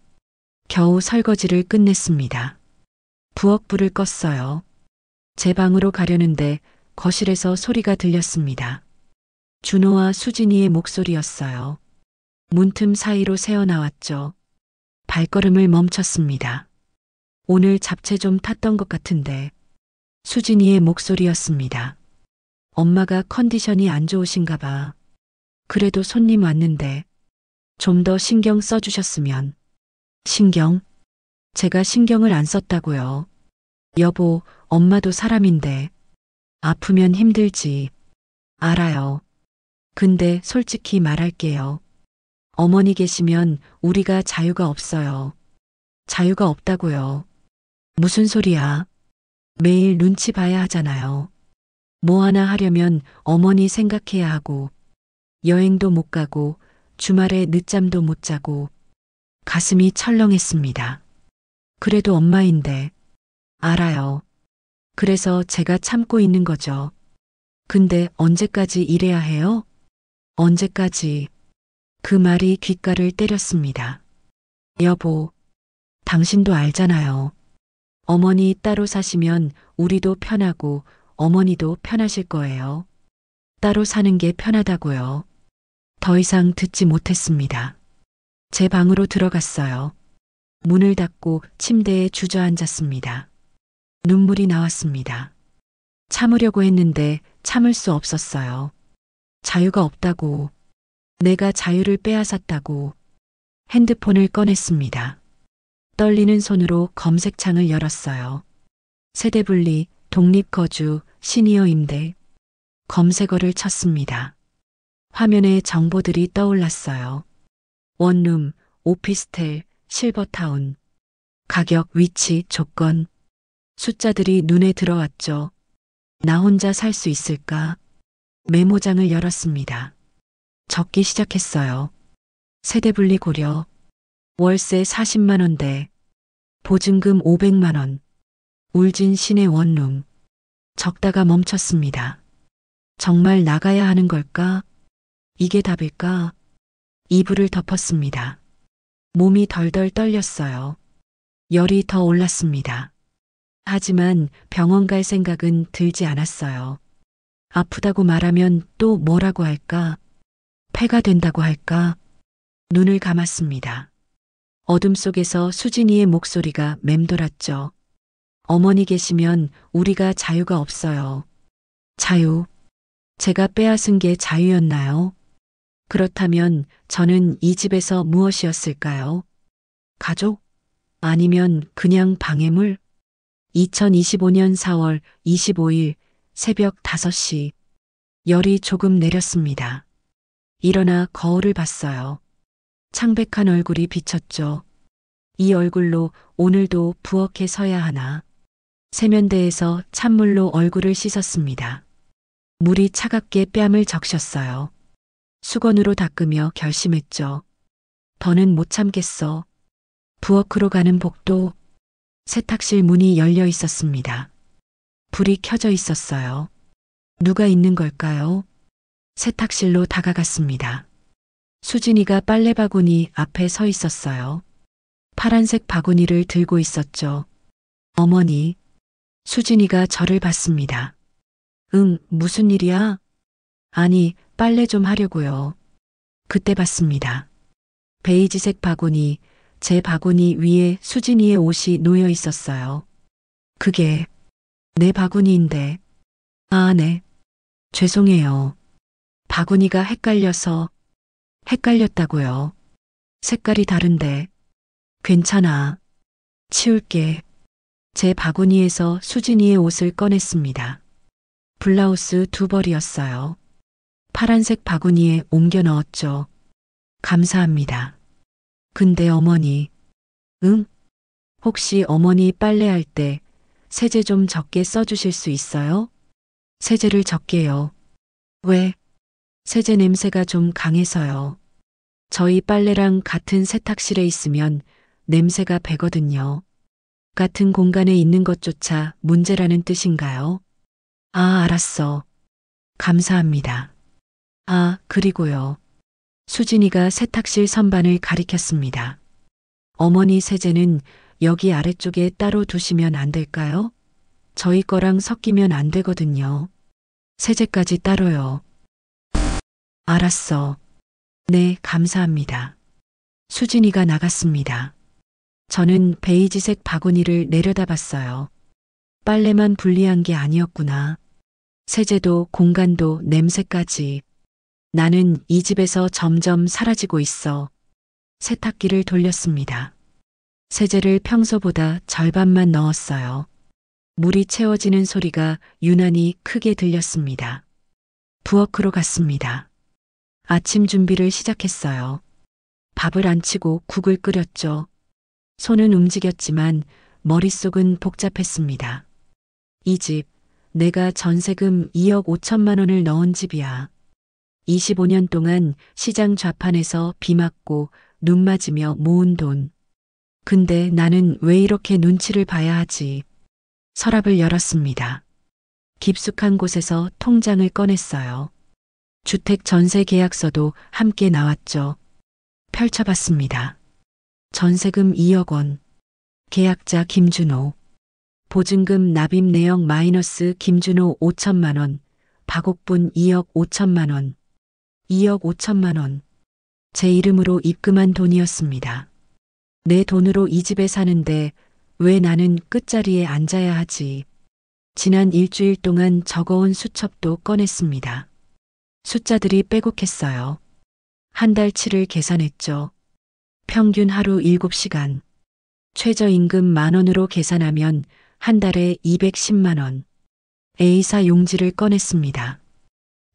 겨우 설거지를 끝냈습니다. 부엌불을 껐어요. 제 방으로 가려는데 거실에서 소리가 들렸습니다. 준호와 수진이의 목소리였어요. 문틈 사이로 새어나왔죠. 발걸음을 멈췄습니다. 오늘 잡채 좀 탔던 것 같은데. 수진이의 목소리였습니다. 엄마가 컨디션이 안 좋으신가 봐. 그래도 손님 왔는데 좀 더 신경 써주셨으면. 신경? 제가 신경을 안 썼다고요. 여보, 엄마도 사람인데 아프면 힘들지. 알아요. 근데 솔직히 말할게요. 어머니 계시면 우리가 자유가 없어요. 자유가 없다고요. 무슨 소리야? 매일 눈치 봐야 하잖아요. 뭐 하나 하려면 어머니 생각해야 하고, 여행도 못 가고, 주말에 늦잠도 못 자고, 가슴이 철렁했습니다. 그래도 엄마인데. 알아요. 그래서 제가 참고 있는 거죠. 근데 언제까지 이래야 해요? 언제까지? 그 말이 귓가를 때렸습니다. 여보, 당신도 알잖아요. 어머니 따로 사시면 우리도 편하고 어머니도 편하실 거예요. 따로 사는 게 편하다고요. 더 이상 듣지 못했습니다. 제 방으로 들어갔어요. 문을 닫고 침대에 주저앉았습니다. 눈물이 나왔습니다. 참으려고 했는데 참을 수 없었어요. 자유가 없다고. 내가 자유를 빼앗았다고. 핸드폰을 꺼냈습니다. 떨리는 손으로 검색창을 열었어요. 세대분리, 독립거주, 시니어 임대. 검색어를 쳤습니다. 화면에 정보들이 떠올랐어요. 원룸, 오피스텔, 실버타운. 가격, 위치, 조건. 숫자들이 눈에 들어왔죠. 나 혼자 살 수 있을까? 메모장을 열었습니다. 적기 시작했어요. 세대분리 고려. 월세 40만 원대. 보증금 500만 원. 울진 시내 원룸. 적다가 멈췄습니다. 정말 나가야 하는 걸까? 이게 답일까? 이불을 덮었습니다. 몸이 덜덜 떨렸어요. 열이 더 올랐습니다. 하지만 병원 갈 생각은 들지 않았어요. 아프다고 말하면 또 뭐라고 할까? 폐가 된다고 할까? 눈을 감았습니다. 어둠 속에서 수진이의 목소리가 맴돌았죠. 어머니 계시면 우리가 자유가 없어요. 자유. 제가 빼앗은 게 자유였나요? 그렇다면 저는 이 집에서 무엇이었을까요? 가족? 아니면 그냥 방해물? 2025년 4월 25일 새벽 5시. 열이 조금 내렸습니다. 일어나 거울을 봤어요. 창백한 얼굴이 비쳤죠. 이 얼굴로 오늘도 부엌에 서야 하나. 세면대에서 찬물로 얼굴을 씻었습니다. 물이 차갑게 뺨을 적셨어요. 수건으로 닦으며 결심했죠. 더는 못 참겠어. 부엌으로 가는 복도. 세탁실 문이 열려 있었습니다. 불이 켜져 있었어요. 누가 있는 걸까요? 세탁실로 다가갔습니다. 수진이가 빨래 바구니 앞에 서 있었어요. 파란색 바구니를 들고 있었죠. 어머니. 수진이가 저를 봤습니다. 응, 무슨 일이야? 아니, 빨래 좀 하려고요. 그때 봤습니다. 베이지색 바구니, 제 바구니 위에 수진이의 옷이 놓여 있었어요. 그게 내 바구니인데. 아, 네. 죄송해요. 바구니가 헷갈렸다고요. 색깔이 다른데. 괜찮아. 치울게. 제 바구니에서 수진이의 옷을 꺼냈습니다. 블라우스 2벌이었어요. 파란색 바구니에 옮겨 넣었죠. 감사합니다. 근데 어머니. 응? 혹시 어머니 빨래할 때 세제 좀 적게 써주실 수 있어요? 세제를 적게요. 왜? 세제 냄새가 좀 강해서요. 저희 빨래랑 같은 세탁실에 있으면 냄새가 배거든요. 같은 공간에 있는 것조차 문제라는 뜻인가요? 아, 알았어. 감사합니다. 아, 그리고요. 수진이가 세탁실 선반을 가리켰습니다. 어머니 세제는 여기 아래쪽에 따로 두시면 안 될까요? 저희 거랑 섞이면 안 되거든요. 세제까지 따로요. 알았어. 네, 감사합니다. 수진이가 나갔습니다. 저는 베이지색 바구니를 내려다봤어요. 빨래만 불리한 게 아니었구나. 세제도 공간도 냄새까지. 나는 이 집에서 점점 사라지고 있어. 세탁기를 돌렸습니다. 세제를 평소보다 절반만 넣었어요. 물이 채워지는 소리가 유난히 크게 들렸습니다. 부엌으로 갔습니다. 아침 준비를 시작했어요. 밥을 안 치고 국을 끓였죠. 손은 움직였지만 머릿속은 복잡했습니다. 이 집, 내가 전세금 2억 5천만 원을 넣은 집이야. 25년 동안 시장 좌판에서 비 맞고 눈 맞으며 모은 돈. 근데 나는 왜 이렇게 눈치를 봐야 하지? 서랍을 열었습니다. 깊숙한 곳에서 통장을 꺼냈어요. 주택 전세 계약서도 함께 나왔죠. 펼쳐봤습니다. 전세금 2억 원. 계약자 김준호. 보증금 납입 내역 마이너스 김준호 5천만 원. 박옥분 2억 5천만 원. 2억 5천만 원. 제 이름으로 입금한 돈이었습니다. 내 돈으로 이 집에 사는데 왜 나는 끝자리에 앉아야 하지? 지난 일주일 동안 적어온 수첩도 꺼냈습니다. 숫자들이 빼곡했어요. 한 달치를 계산했죠. 평균 하루 7시간. 최저임금 10,000원으로 계산하면 한 달에 210만 원. A사 용지를 꺼냈습니다.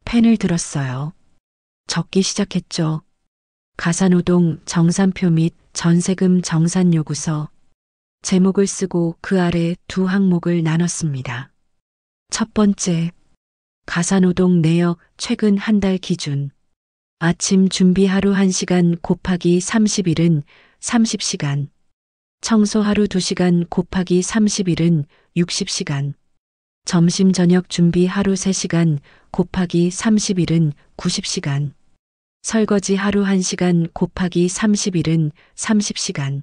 펜을 들었어요. 적기 시작했죠. 가사노동 정산표 및 전세금 정산요구서. 제목을 쓰고 그 아래 두 항목을 나눴습니다. 첫 번째, 가사노동 내역 최근 한 달 기준. 아침 준비 하루 1시간 곱하기 30일은 30시간. 청소 하루 2시간 곱하기 30일은 60시간. 점심 저녁 준비 하루 3시간 곱하기 30일은 90시간. 설거지 하루 1시간 곱하기 30일은 30시간.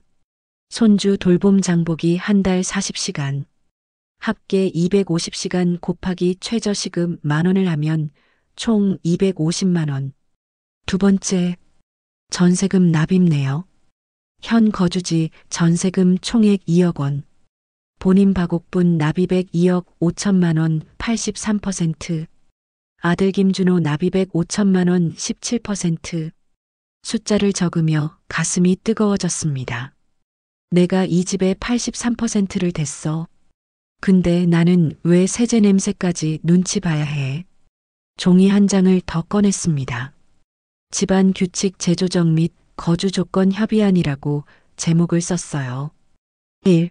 손주 돌봄 장보기 한 달 40시간. 합계 250시간 곱하기 최저시급 10,000원을 하면 총 250만 원. 두 번째, 전세금 납입 내역. 현 거주지 전세금 총액 2억 원. 본인 박옥분 납입액 2억 5천만 원 83%, 아들 김준호 납입액 5천만 원 17%. 숫자를 적으며 가슴이 뜨거워졌습니다. 내가 이 집의 83%를 댔어. 근데 나는 왜 세제 냄새까지 눈치 봐야 해? 종이 한 장을 더 꺼냈습니다. 집안 규칙 재조정 및 거주 조건 협의안이라고 제목을 썼어요. 1.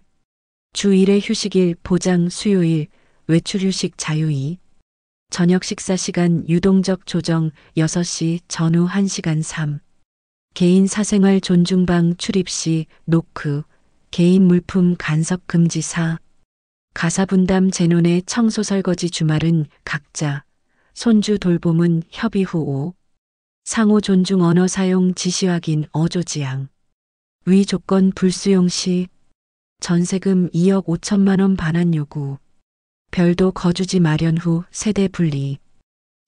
주 1회 휴식일 보장 수요일 외출 휴식 자유의. 저녁 식사 시간 유동적 조정 6시 전후 1시간 3. 개인 사생활 존중방 출입 시 노크, 개인 물품 간섭 금지 4. 가사분담 재논의 청소 설거지 주말은 각자, 손주 돌봄은 협의 후 5. 상호 존중 언어 사용 지시 확인 어조지양. 위 조건 불수용 시 전세금 2억 5천만 원 반환 요구. 별도 거주지 마련 후 세대 분리.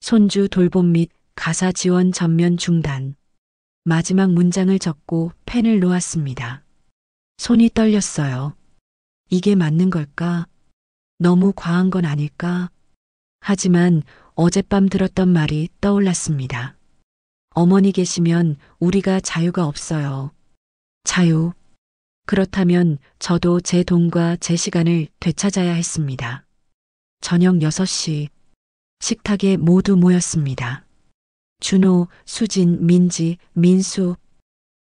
손주 돌봄 및 가사 지원 전면 중단. 마지막 문장을 적고 펜을 놓았습니다. 손이 떨렸어요. 이게 맞는 걸까? 너무 과한 건 아닐까? 하지만 어젯밤 들었던 말이 떠올랐습니다. 어머니 계시면 우리가 자유가 없어요. 자유. 그렇다면 저도 제 돈과 제 시간을 되찾아야 했습니다. 저녁 6시 식탁에 모두 모였습니다. 준호, 수진, 민지, 민수,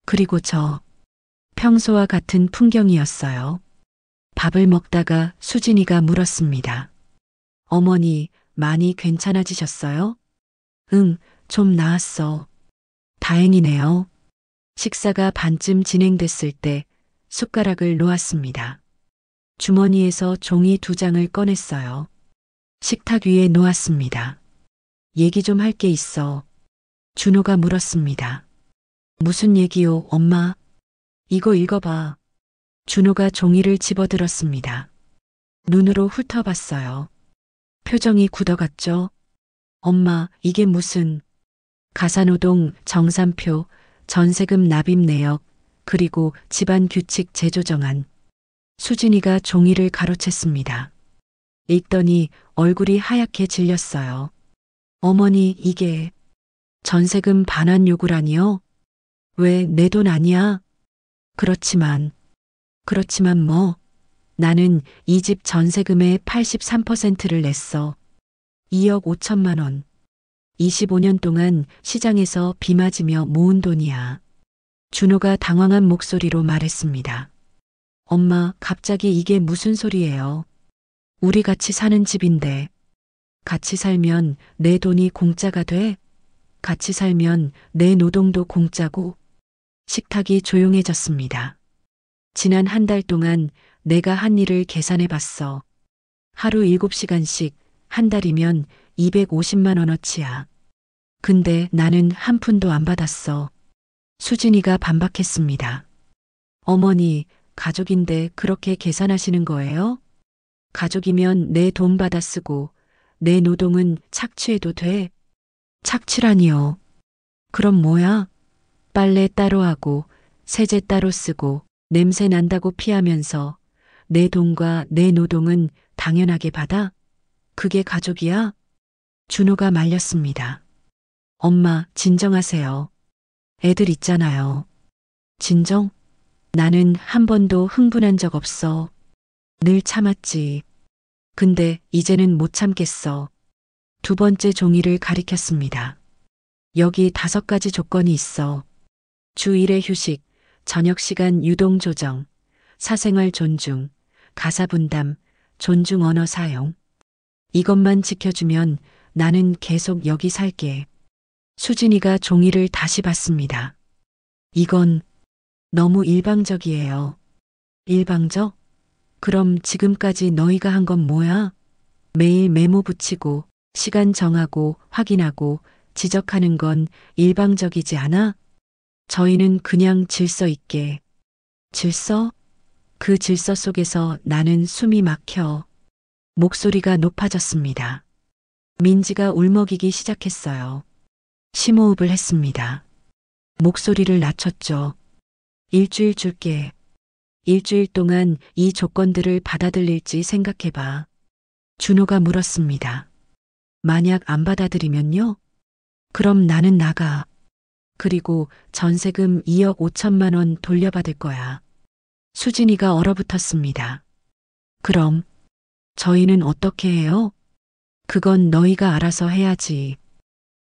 그리고 저. 평소와 같은 풍경이었어요. 밥을 먹다가 수진이가 물었습니다. 어머니, 많이 괜찮아지셨어요? 응, 좀 나았어. 다행이네요. 식사가 반쯤 진행됐을 때 숟가락을 놓았습니다. 주머니에서 종이 2장을 꺼냈어요. 식탁 위에 놓았습니다. 얘기 좀 할 게 있어. 준호가 물었습니다. 무슨 얘기요, 엄마? 이거 읽어봐. 준호가 종이를 집어들었습니다. 눈으로 훑어봤어요. 표정이 굳어갔죠? 엄마, 이게 무슨... 가사노동, 정산표, 전세금 납입 내역, 그리고 집안 규칙 재조정안. 수진이가 종이를 가로챘습니다. 읽더니 얼굴이 하얗게 질렸어요. 어머니, 이게 전세금 반환 요구라니요? 왜 내 돈 아니야? 그렇지만 뭐? 나는 이 집 전세금의 83%를 냈어. 2억 5천만 원. 25년 동안 시장에서 비 맞으며 모은 돈이야. 준호가 당황한 목소리로 말했습니다. 엄마, 갑자기 이게 무슨 소리예요? 우리 같이 사는 집인데. 같이 살면 내 돈이 공짜가 돼? 같이 살면 내 노동도 공짜고. 식탁이 조용해졌습니다. 지난 한 달 동안 내가 한 일을 계산해 봤어. 하루 7시간씩 한 달이면 250만 원어치야. 근데 나는 한 푼도 안 받았어. 수진이가 반박했습니다. 어머니, 가족인데 그렇게 계산하시는 거예요? 가족이면 내 돈 받아 쓰고 내 노동은 착취해도 돼? 착취라니요. 그럼 뭐야? 빨래 따로 하고 세제 따로 쓰고 냄새 난다고 피하면서 내 돈과 내 노동은 당연하게 받아? 그게 가족이야? 준호가 말렸습니다. 엄마, 진정하세요. 애들 있잖아요. 진정? 나는 한 번도 흥분한 적 없어. 늘 참았지. 근데 이제는 못 참겠어. 2번째 종이를 가리켰습니다. 여기 5가지 조건이 있어. 주 1회 휴식, 저녁 시간 유동 조정, 사생활 존중, 가사 분담, 존중 언어 사용. 이것만 지켜주면 나는 계속 여기 살게. 수진이가 종이를 다시 봤습니다. 이건 너무 일방적이에요. 일방적? 그럼 지금까지 너희가 한 건 뭐야? 매일 메모 붙이고 시간 정하고 확인하고 지적하는 건 일방적이지 않아? 저희는 그냥 질서 있게. 질서? 그 질서 속에서 나는 숨이 막혀. 목소리가 높아졌습니다. 민지가 울먹이기 시작했어요. 심호흡을 했습니다. 목소리를 낮췄죠. 일주일 줄게. 일주일 동안 이 조건들을 받아들일지 생각해봐. 준호가 물었습니다. 만약 안 받아들이면요? 그럼 나는 나가. 그리고 전세금 2억 5천만 원 돌려받을 거야. 수진이가 얼어붙었습니다. 그럼 저희는 어떻게 해요? 그건 너희가 알아서 해야지.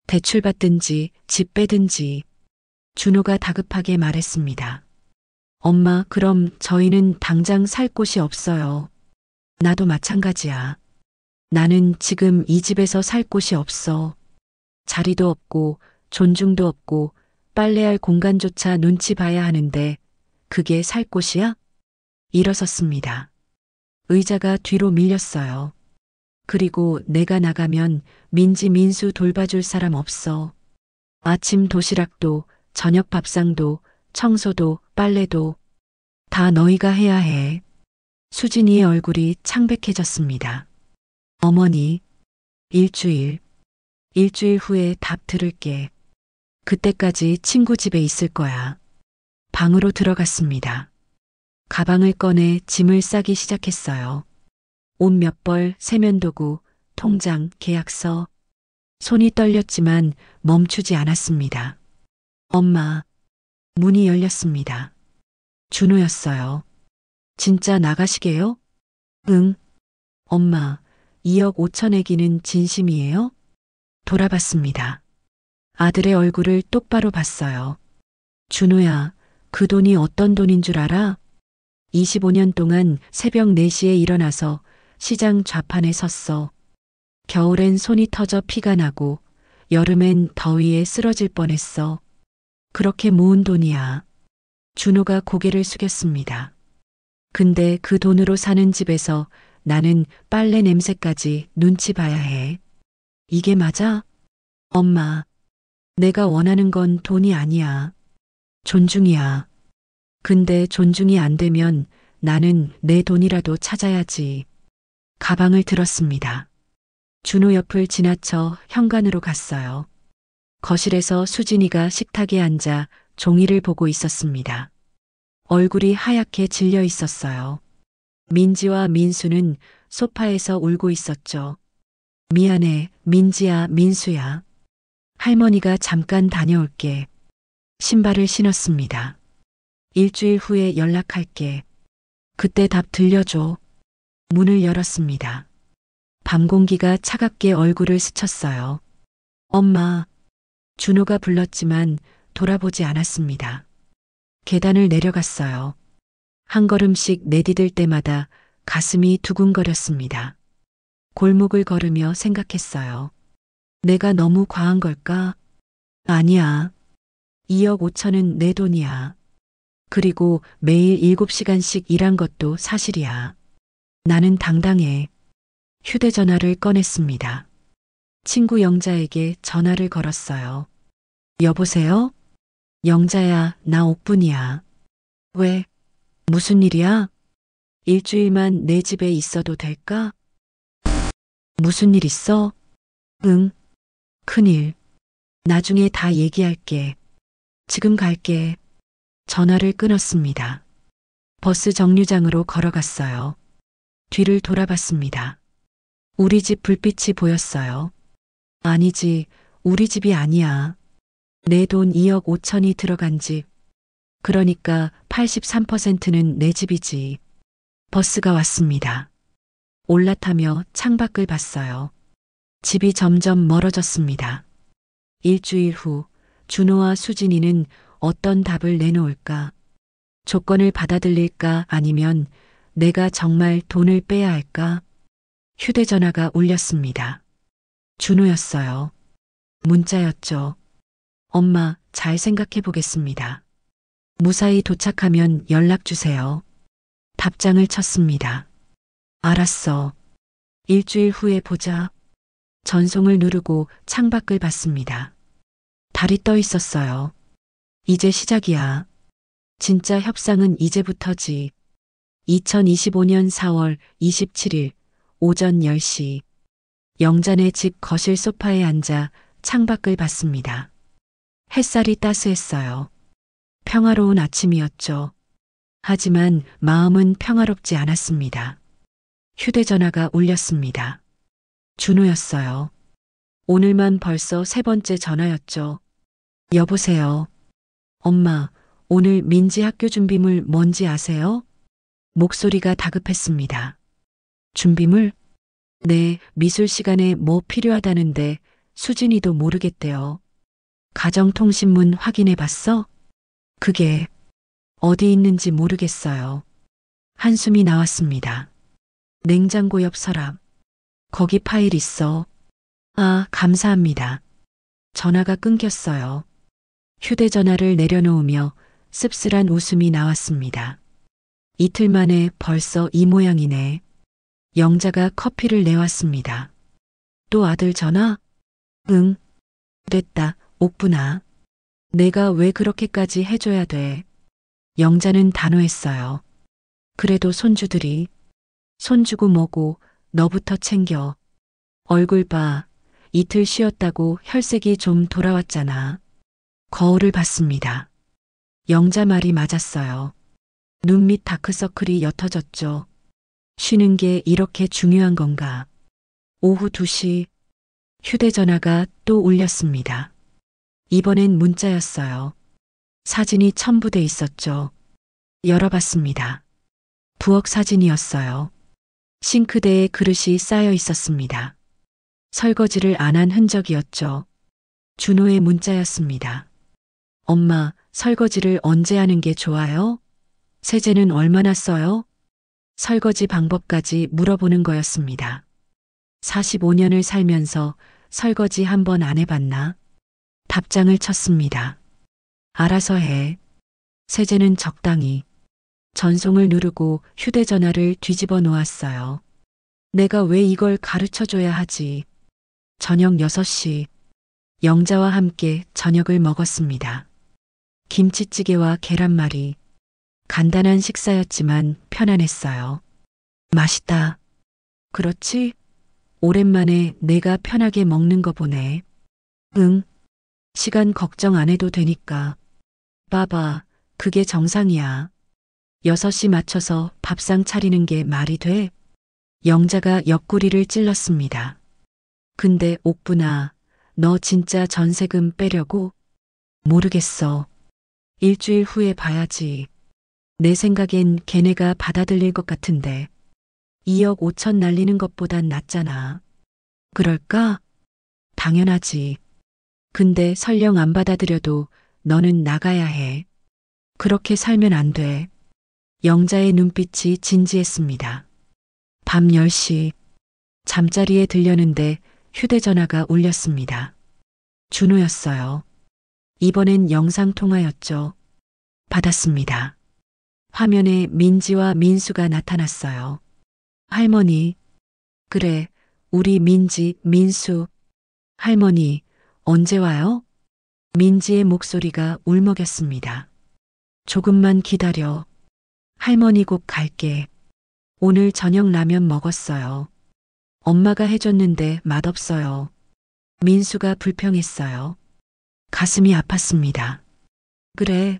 대출 받든지 집 빼든지. 준호가 다급하게 말했습니다. 엄마, 그럼 저희는 당장 살 곳이 없어요. 나도 마찬가지야. 나는 지금 이 집에서 살 곳이 없어. 자리도 없고 존중도 없고 빨래할 공간조차 눈치 봐야 하는데 그게 살 곳이야? 일어섰습니다. 의자가 뒤로 밀렸어요. 그리고 내가 나가면 민지 민수 돌봐줄 사람 없어. 아침 도시락도 저녁 밥상도 청소도 빨래도 다 너희가 해야 해. 수진이의 얼굴이 창백해졌습니다. 어머니, 일주일 후에 답 들을게. 그때까지 친구 집에 있을 거야. 방으로 들어갔습니다. 가방을 꺼내 짐을 싸기 시작했어요. 옷 몇 벌, 세면도구, 통장, 계약서. 손이 떨렸지만 멈추지 않았습니다. 엄마, 문이 열렸습니다. 준호였어요. 진짜 나가시게요? 응. 엄마, 2억 5천 애기는 진심이에요? 돌아봤습니다. 아들의 얼굴을 똑바로 봤어요. 준호야, 그 돈이 어떤 돈인 줄 알아? 25년 동안 새벽 4시에 일어나서 시장 좌판에 섰어. 겨울엔 손이 터져 피가 나고 여름엔 더위에 쓰러질 뻔했어. 그렇게 모은 돈이야. 준호가 고개를 숙였습니다. 근데 그 돈으로 사는 집에서 나는 빨래 냄새까지 눈치 봐야 해. 이게 맞아? 엄마, 내가 원하는 건 돈이 아니야. 존중이야. 근데 존중이 안 되면 나는 내 돈이라도 찾아야지. 가방을 들었습니다. 준호 옆을 지나쳐 현관으로 갔어요. 거실에서 수진이가 식탁에 앉아 종이를 보고 있었습니다. 얼굴이 하얗게 질려 있었어요. 민지와 민수는 소파에서 울고 있었죠. 미안해, 민지야, 민수야. 할머니가 잠깐 다녀올게. 신발을 신었습니다. 일주일 후에 연락할게. 그때 답 들려줘. 문을 열었습니다. 밤 공기가 차갑게 얼굴을 스쳤어요. 엄마. 준호가 불렀지만 돌아보지 않았습니다. 계단을 내려갔어요. 한 걸음씩 내디딜 때마다 가슴이 두근거렸습니다. 골목을 걸으며 생각했어요. 내가 너무 과한 걸까? 아니야. 2억 5천은 내 돈이야. 그리고 매일 7시간씩 일한 것도 사실이야. 나는 당당해. 휴대전화를 꺼냈습니다. 친구 영자에게 전화를 걸었어요. 여보세요? 영자야, 나 옥분이야. 왜? 무슨 일이야? 일주일만 내 집에 있어도 될까? 무슨 일 있어? 응. 큰일. 나중에 다 얘기할게. 지금 갈게. 전화를 끊었습니다. 버스 정류장으로 걸어갔어요. 뒤를 돌아봤습니다. 우리 집 불빛이 보였어요. 아니지, 우리 집이 아니야. 내 돈 2억 5천이 들어간 집. 그러니까 83%는 내 집이지. 버스가 왔습니다. 올라타며 창밖을 봤어요. 집이 점점 멀어졌습니다. 일주일 후 준호와 수진이는 어떤 답을 내놓을까? 조건을 받아들일까 아니면 내가 정말 돈을 빼야 할까? 휴대전화가 울렸습니다. 준호였어요. 문자였죠. 엄마, 잘 생각해 보겠습니다. 무사히 도착하면 연락 주세요. 답장을 쳤습니다. 알았어. 일주일 후에 보자. 전송을 누르고 창밖을 봤습니다. 달이 떠 있었어요. 이제 시작이야. 진짜 협상은 이제부터지. 2025년 4월 27일 오전 10시. 영자네 집 거실 소파에 앉아 창밖을 봤습니다. 햇살이 따스했어요. 평화로운 아침이었죠. 하지만 마음은 평화롭지 않았습니다. 휴대전화가 울렸습니다. 준호였어요. 오늘만 벌써 세 번째 전화였죠. 여보세요. 엄마, 오늘 민지 학교 준비물 뭔지 아세요? 목소리가 다급했습니다. 준비물? 네, 미술 시간에 뭐 필요하다는데 수진이도 모르겠대요. 가정통신문 확인해 봤어? 그게 어디 있는지 모르겠어요. 한숨이 나왔습니다. 냉장고 옆 서랍. 거기 파일 있어. 아, 감사합니다. 전화가 끊겼어요. 휴대전화를 내려놓으며 씁쓸한 웃음이 나왔습니다. 이틀 만에 벌써 이 모양이네. 영자가 커피를 내왔습니다. 또 아들 전화? 응. 됐다, 옥분아. 내가 왜 그렇게까지 해줘야 돼? 영자는 단호했어요. 그래도 손주들이. 손주고 뭐고 너부터 챙겨. 얼굴 봐. 이틀 쉬었다고 혈색이 좀 돌아왔잖아. 거울을 봤습니다. 영자 말이 맞았어요. 눈 밑 다크서클이 옅어졌죠. 쉬는 게 이렇게 중요한 건가? 오후 2시 휴대전화가 또 울렸습니다. 이번엔 문자였어요. 사진이 첨부돼 있었죠. 열어봤습니다. 부엌 사진이었어요. 싱크대에 그릇이 쌓여 있었습니다. 설거지를 안 한 흔적이었죠. 준호의 문자였습니다. 엄마, 설거지를 언제 하는 게 좋아요? 세제는 얼마나 써요? 설거지 방법까지 물어보는 거였습니다. 45년을 살면서 설거지 한 번 안 해봤나? 답장을 쳤습니다. 알아서 해. 세제는 적당히. 전송을 누르고 휴대전화를 뒤집어 놓았어요. 내가 왜 이걸 가르쳐줘야 하지? 저녁 6시. 영자와 함께 저녁을 먹었습니다. 김치찌개와 계란말이. 간단한 식사였지만 편안했어요. 맛있다. 그렇지? 오랜만에 내가 편하게 먹는 거 보네. 응. 시간 걱정 안 해도 되니까. 봐봐, 그게 정상이야. 6시 맞춰서 밥상 차리는 게 말이 돼? 영자가 옆구리를 찔렀습니다. 근데 옥분아, 너 진짜 전세금 빼려고? 모르겠어. 일주일 후에 봐야지. 내 생각엔 걔네가 받아들일 것 같은데. 2억 5천 날리는 것보단 낫잖아. 그럴까? 당연하지. 근데 설령 안 받아들여도 너는 나가야 해. 그렇게 살면 안 돼. 영자의 눈빛이 진지했습니다. 밤 10시. 잠자리에 들려는데 휴대전화가 울렸습니다. 준호였어요. 이번엔 영상통화였죠. 받았습니다. 화면에 민지와 민수가 나타났어요. 할머니. 그래, 우리 민지, 민수. 할머니, 언제 와요? 민지의 목소리가 울먹였습니다. 조금만 기다려. 할머니 곧 갈게. 오늘 저녁 라면 먹었어요. 엄마가 해줬는데 맛없어요. 민수가 불평했어요. 가슴이 아팠습니다. 그래.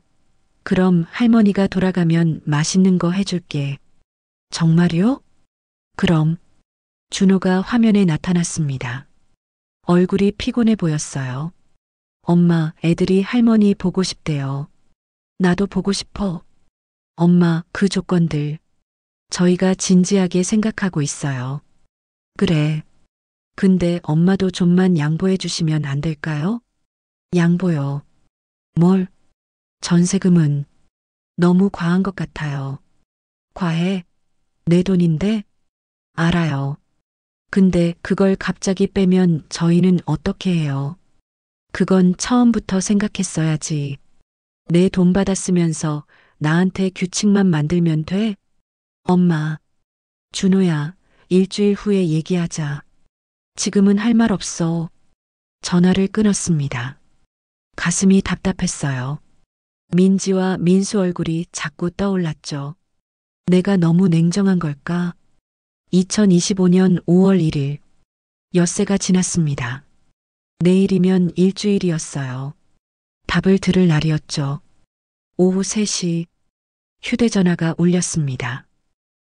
그럼 할머니가 돌아가면 맛있는 거 해줄게. 정말요? 그럼. 준호가 화면에 나타났습니다. 얼굴이 피곤해 보였어요. 엄마, 애들이 할머니 보고 싶대요. 나도 보고 싶어. 엄마, 그 조건들. 저희가 진지하게 생각하고 있어요. 그래. 근데 엄마도 좀만 양보해 주시면 안 될까요? 양보요. 뭘? 전세금은 너무 과한 것 같아요. 과해? 내 돈인데? 알아요. 근데 그걸 갑자기 빼면 저희는 어떻게 해요? 그건 처음부터 생각했어야지. 내 돈 받았으면서 나한테 규칙만 만들면 돼? 엄마. 준호야, 일주일 후에 얘기하자. 지금은 할 말 없어. 전화를 끊었습니다. 가슴이 답답했어요. 민지와 민수 얼굴이 자꾸 떠올랐죠. 내가 너무 냉정한 걸까? 2025년 5월 1일. 엿새가 지났습니다. 내일이면 일주일이었어요. 답을 들을 날이었죠. 오후 3시. 휴대전화가 울렸습니다.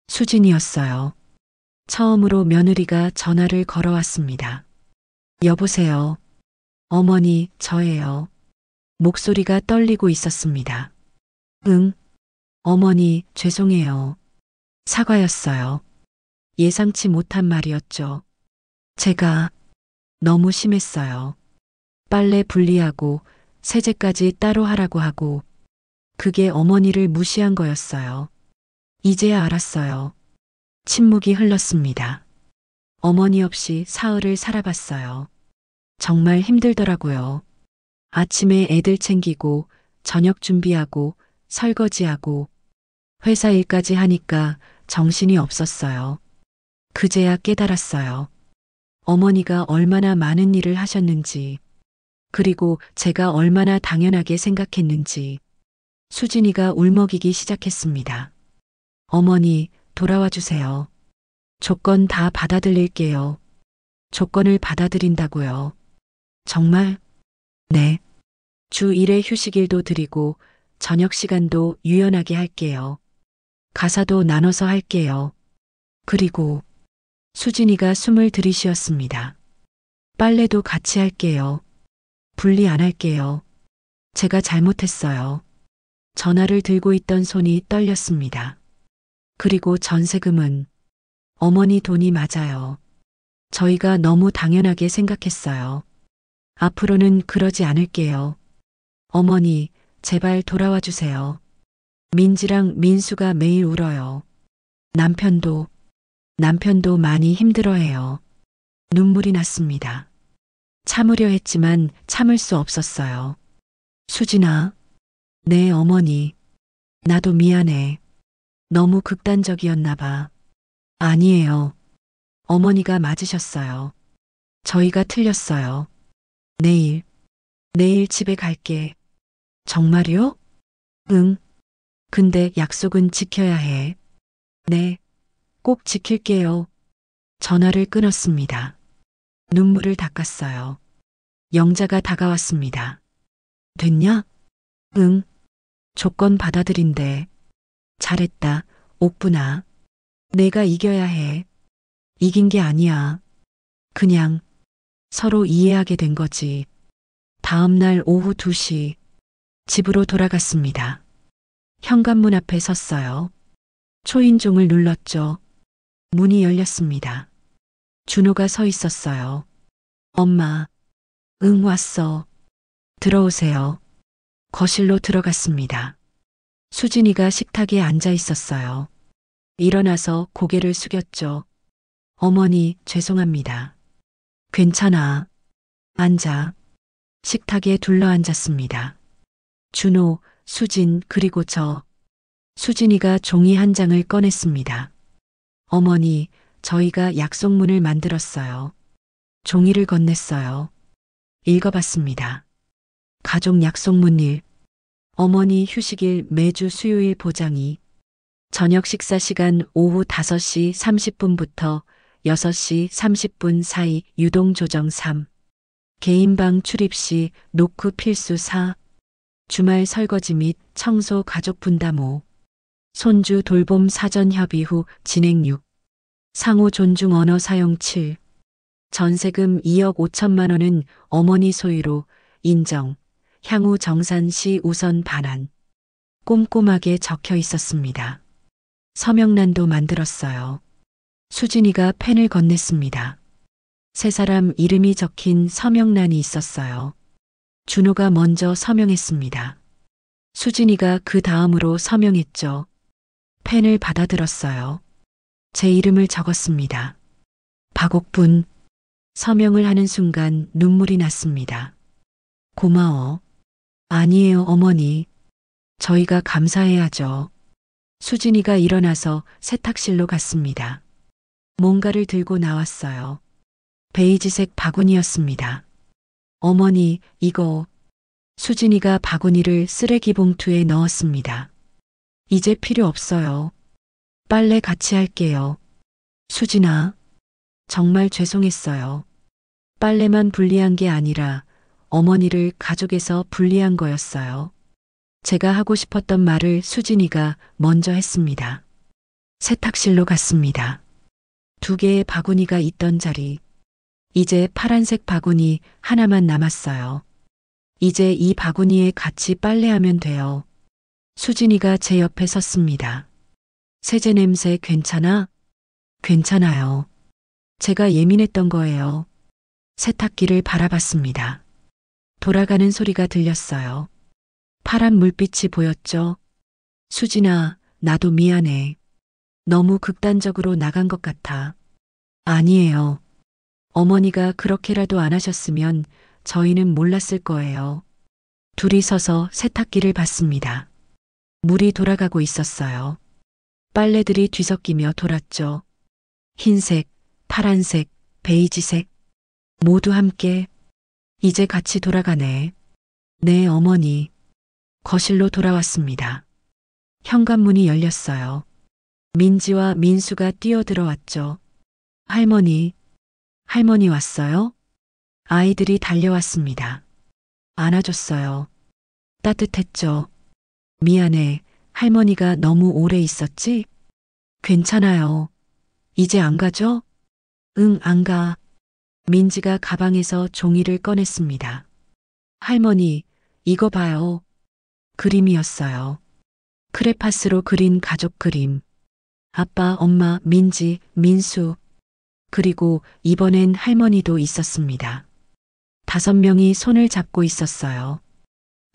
수진이었어요. 처음으로 며느리가 전화를 걸어왔습니다. 여보세요. 어머니, 저예요. 목소리가 떨리고 있었습니다. 응. 어머니, 죄송해요. 사과였어요. 예상치 못한 말이었죠. 제가 너무 심했어요. 빨래 분리하고 세제까지 따로 하라고 하고 그게 어머니를 무시한 거였어요. 이제야 알았어요. 침묵이 흘렀습니다. 어머니 없이 사흘을 살아봤어요. 정말 힘들더라고요. 아침에 애들 챙기고 저녁 준비하고 설거지하고 회사 일까지 하니까 정신이 없었어요. 그제야 깨달았어요. 어머니가 얼마나 많은 일을 하셨는지, 그리고 제가 얼마나 당연하게 생각했는지. 수진이가 울먹이기 시작했습니다. 어머니, 돌아와 주세요. 조건 다 받아들일게요. 조건을 받아들인다고요. 정말? 네. 주 1회 휴식일도 드리고 저녁 시간도 유연하게 할게요. 가사도 나눠서 할게요. 그리고 수진이가 숨을 들이쉬었습니다. 빨래도 같이 할게요. 분리 안 할게요. 제가 잘못했어요. 전화를 들고 있던 손이 떨렸습니다. 그리고 전세금은 어머니 돈이 맞아요. 저희가 너무 당연하게 생각했어요. 앞으로는 그러지 않을게요. 어머니, 제발 돌아와 주세요. 민지랑 민수가 매일 울어요. 남편도 많이 힘들어해요. 눈물이 났습니다. 참으려 했지만 참을 수 없었어요. 수진아, 네 어머니. 나도 미안해. 너무 극단적이었나 봐. 아니에요. 어머니가 맞으셨어요. 저희가 틀렸어요. 내일 집에 갈게. 정말요? 응. 근데 약속은 지켜야 해. 네. 꼭 지킬게요. 전화를 끊었습니다. 눈물을 닦았어요. 영자가 다가왔습니다. 됐냐? 응. 조건 받아들인대. 잘했다, 옥분아. 내가 이겨야 해. 이긴 게 아니야. 그냥 서로 이해하게 된 거지. 다음 날 오후 2시 집으로 돌아갔습니다. 현관문 앞에 섰어요. 초인종을 눌렀죠. 문이 열렸습니다. 준호가 서 있었어요. 엄마, 응 왔어. 들어오세요. 거실로 들어갔습니다. 수진이가 식탁에 앉아 있었어요. 일어나서 고개를 숙였죠. 어머니, 죄송합니다. 괜찮아. 앉아. 식탁에 둘러앉았습니다. 준호, 수진, 그리고 저. 수진이가 종이 한 장을 꺼냈습니다. 어머니, 저희가 약속문을 만들었어요. 종이를 건넸어요. 읽어봤습니다. 가족 약속문 1. 어머니 휴식일 매주 수요일 보장이. 저녁 식사 시간 오후 5시 30분부터 6시 30분 사이 유동 조정 3. 개인방 출입 시 노크 필수 4. 주말 설거지 및 청소 가족 분담 5. 손주 돌봄 사전 협의 후 진행 6. 상호 존중 언어 사용 7. 전세금 2억 5천만 원은 어머니 소유로 인정. 향후 정산 시 우선 반환. 꼼꼼하게 적혀 있었습니다. 서명란도 만들었어요. 수진이가 펜을 건넸습니다. 세 사람 이름이 적힌 서명란이 있었어요. 준호가 먼저 서명했습니다. 수진이가 그 다음으로 서명했죠. 펜을 받아들었어요. 제 이름을 적었습니다. 박옥분. 서명을 하는 순간 눈물이 났습니다. 고마워. 아니에요, 어머니. 저희가 감사해야죠. 수진이가 일어나서 세탁실로 갔습니다. 뭔가를 들고 나왔어요. 베이지색 바구니였습니다. 어머니, 이거. 수진이가 바구니를 쓰레기 봉투에 넣었습니다. 이제 필요 없어요. 빨래 같이 할게요. 수진아, 정말 죄송했어요. 빨래만 분리한 게 아니라 어머니를 가족에서 분리한 거였어요. 제가 하고 싶었던 말을 수진이가 먼저 했습니다. 세탁실로 갔습니다. 두 개의 바구니가 있던 자리. 이제 파란색 바구니 하나만 남았어요. 이제 이 바구니에 같이 빨래하면 돼요. 수진이가 제 옆에 섰습니다. 세제 냄새 괜찮아? 괜찮아요. 제가 예민했던 거예요. 세탁기를 바라봤습니다. 돌아가는 소리가 들렸어요. 파란 물빛이 보였죠? 수진아, 나도 미안해. 너무 극단적으로 나간 것 같아. 아니에요. 어머니가 그렇게라도 안 하셨으면 저희는 몰랐을 거예요. 둘이 서서 세탁기를 봤습니다. 물이 돌아가고 있었어요. 빨래들이 뒤섞이며 돌았죠. 흰색, 파란색, 베이지색. 모두 함께. 이제 같이 돌아가네. 네, 어머니. 거실로 돌아왔습니다. 현관문이 열렸어요. 민지와 민수가 뛰어들어왔죠. 할머니, 할머니 왔어요? 아이들이 달려왔습니다. 안아줬어요. 따뜻했죠. 미안해, 할머니가 너무 오래 있었지? 괜찮아요. 이제 안 가죠? 응, 안 가. 민지가 가방에서 종이를 꺼냈습니다. 할머니, 이거 봐요. 그림이었어요. 크레파스로 그린 가족 그림. 아빠, 엄마, 민지, 민수. 그리고 이번엔 할머니도 있었습니다. 5명이 손을 잡고 있었어요.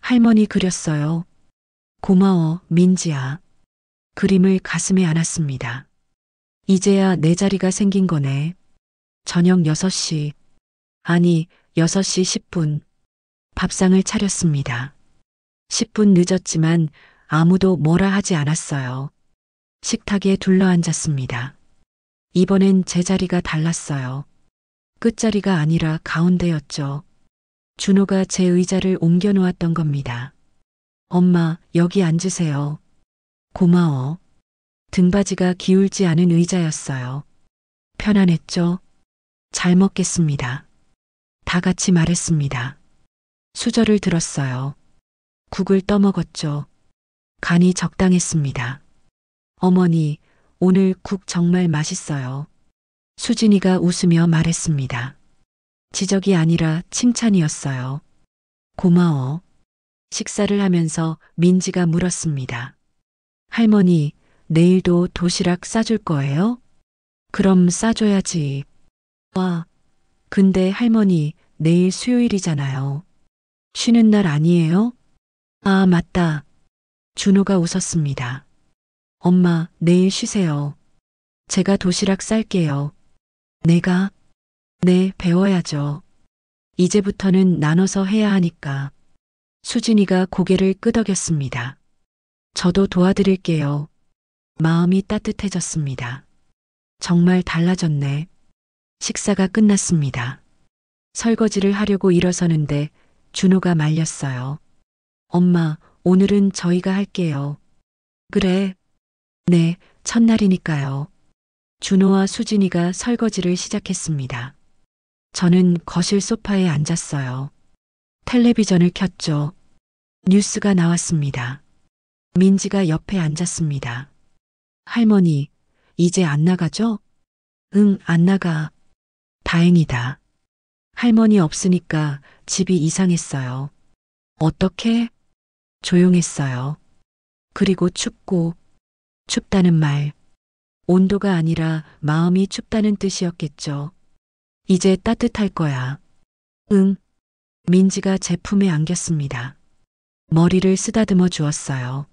할머니 그렸어요. 고마워, 민지야. 그림을 가슴에 안았습니다. 이제야 내 자리가 생긴 거네. 저녁 6시. 아니, 6시 10분. 밥상을 차렸습니다. 10분 늦었지만 아무도 뭐라 하지 않았어요. 식탁에 둘러앉았습니다. 이번엔 제 자리가 달랐어요. 끝자리가 아니라 가운데였죠. 준호가 제 의자를 옮겨 놓았던 겁니다. 엄마, 여기 앉으세요. 고마워. 등받이가 기울지 않은 의자였어요. 편안했죠? 잘 먹겠습니다. 다 같이 말했습니다. 수저를 들었어요. 국을 떠먹었죠. 간이 적당했습니다. 어머니, 오늘 국 정말 맛있어요. 수진이가 웃으며 말했습니다. 지적이 아니라 칭찬이었어요. 고마워. 식사를 하면서 민지가 물었습니다. 할머니, 내일도 도시락 싸줄 거예요? 그럼 싸줘야지. 와, 근데 할머니, 내일 수요일이잖아요. 쉬는 날 아니에요? 아, 맞다. 준호가 웃었습니다. 엄마, 내일 쉬세요. 제가 도시락 쌀게요. 내가? 네, 배워야죠. 이제부터는 나눠서 해야 하니까. 수진이가 고개를 끄덕였습니다. 저도 도와드릴게요. 마음이 따뜻해졌습니다. 정말 달라졌네. 식사가 끝났습니다. 설거지를 하려고 일어서는데 준호가 말렸어요. 엄마, 오늘은 저희가 할게요. 그래. 네, 첫날이니까요. 준호와 수진이가 설거지를 시작했습니다. 저는 거실 소파에 앉았어요. 텔레비전을 켰죠. 뉴스가 나왔습니다. 민지가 옆에 앉았습니다. 할머니, 이제 안 나가죠? 응, 안 나가. 다행이다. 할머니 없으니까 집이 이상했어요. 어떻게? 조용했어요. 그리고 춥고, 춥다는 말. 온도가 아니라 마음이 춥다는 뜻이었겠죠. 이제 따뜻할 거야. 응. 민지가 제 품에 안겼습니다. 머리를 쓰다듬어 주었어요.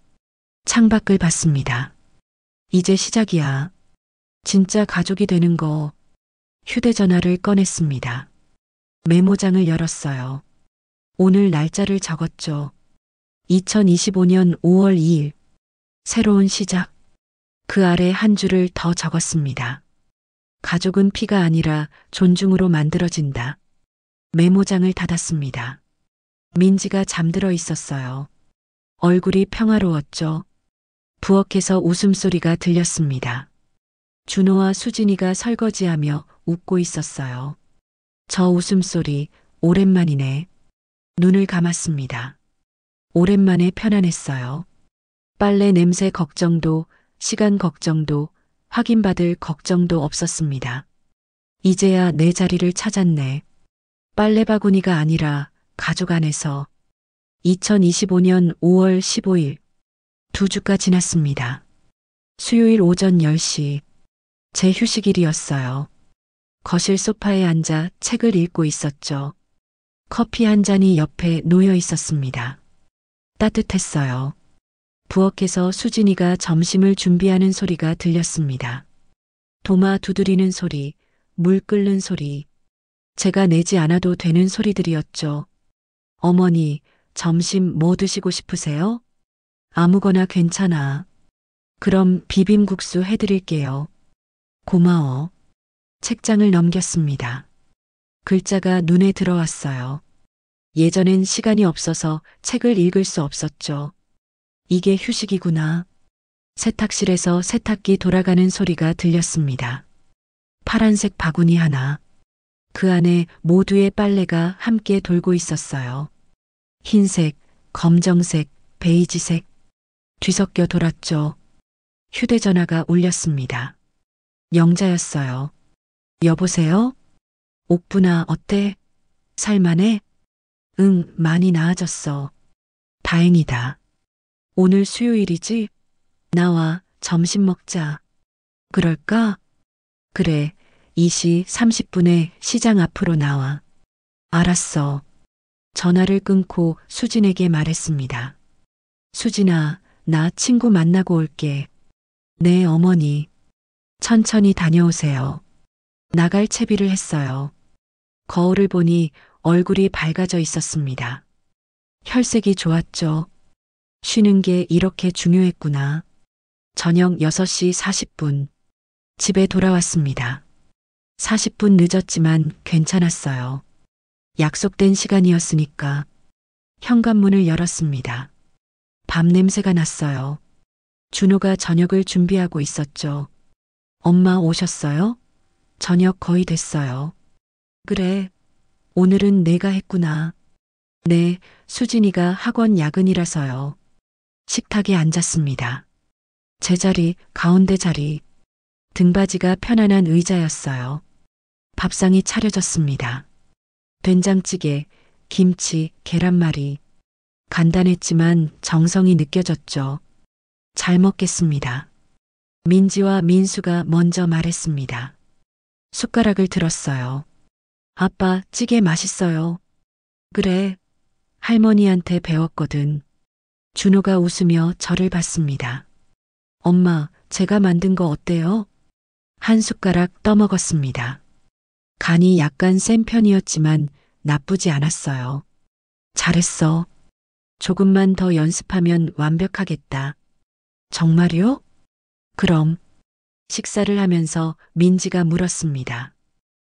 창밖을 봤습니다. 이제 시작이야. 진짜 가족이 되는 거. 휴대전화를 꺼냈습니다. 메모장을 열었어요. 오늘 날짜를 적었죠. 2025년 5월 2일. 새로운 시작. 그 아래 한 줄을 더 적었습니다. 가족은 피가 아니라 존중으로 만들어진다. 메모장을 닫았습니다. 민지가 잠들어 있었어요. 얼굴이 평화로웠죠. 부엌에서 웃음소리가 들렸습니다. 준호와 수진이가 설거지하며 웃고 있었어요. 저 웃음소리 오랜만이네. 눈을 감았습니다. 오랜만에 편안했어요. 빨래 냄새 걱정도, 시간 걱정도, 확인받을 걱정도 없었습니다. 이제야 내 자리를 찾았네. 빨래 바구니가 아니라 가족 안에서. 2025년 5월 15일. 2주가 지났습니다. 수요일 오전 10시. 제 휴식일이었어요. 거실 소파에 앉아 책을 읽고 있었죠. 커피 한 잔이 옆에 놓여 있었습니다. 따뜻했어요. 부엌에서 수진이가 점심을 준비하는 소리가 들렸습니다. 도마 두드리는 소리, 물 끓는 소리. 제가 내지 않아도 되는 소리들이었죠. 어머니, 점심 뭐 드시고 싶으세요? 아무거나 괜찮아. 그럼 비빔국수 해드릴게요. 고마워. 책장을 넘겼습니다. 글자가 눈에 들어왔어요. 예전엔 시간이 없어서 책을 읽을 수 없었죠. 이게 휴식이구나. 세탁실에서 세탁기 돌아가는 소리가 들렸습니다. 파란색 바구니 하나. 그 안에 모두의 빨래가 함께 돌고 있었어요. 흰색, 검정색, 베이지색. 뒤섞여 돌았죠. 휴대전화가 울렸습니다. 영자였어요. 여보세요? 옥분아, 어때? 살만해? 응, 많이 나아졌어. 다행이다. 오늘 수요일이지? 나와 점심 먹자. 그럴까? 그래, 2시 30분에 시장 앞으로 나와. 알았어. 전화를 끊고 수진에게 말했습니다. 수진아, 나 친구 만나고 올게. 네, 어머니. 천천히 다녀오세요. 나갈 채비를 했어요. 거울을 보니 얼굴이 밝아져 있었습니다. 혈색이 좋았죠. 쉬는 게 이렇게 중요했구나. 저녁 6시 40분. 집에 돌아왔습니다. 40분 늦었지만 괜찮았어요. 약속된 시간이었으니까. 현관문을 열었습니다. 밥 냄새가 났어요. 준호가 저녁을 준비하고 있었죠. 엄마 오셨어요? 저녁 거의 됐어요. 그래. 오늘은 내가 했구나. 네, 수진이가 학원 야근이라서요. 식탁에 앉았습니다. 제 자리, 가운데 자리. 등받이가 편안한 의자였어요. 밥상이 차려졌습니다. 된장찌개, 김치, 계란말이. 간단했지만 정성이 느껴졌죠. 잘 먹겠습니다. 민지와 민수가 먼저 말했습니다. 숟가락을 들었어요. 아빠, 찌개 맛있어요. 그래. 할머니한테 배웠거든. 준호가 웃으며 저를 봤습니다. 엄마, 제가 만든 거 어때요? 한 숟가락 떠먹었습니다. 간이 약간 센 편이었지만 나쁘지 않았어요. 잘했어. 조금만 더 연습하면 완벽하겠다. 정말요? 그럼. 식사를 하면서 민지가 물었습니다.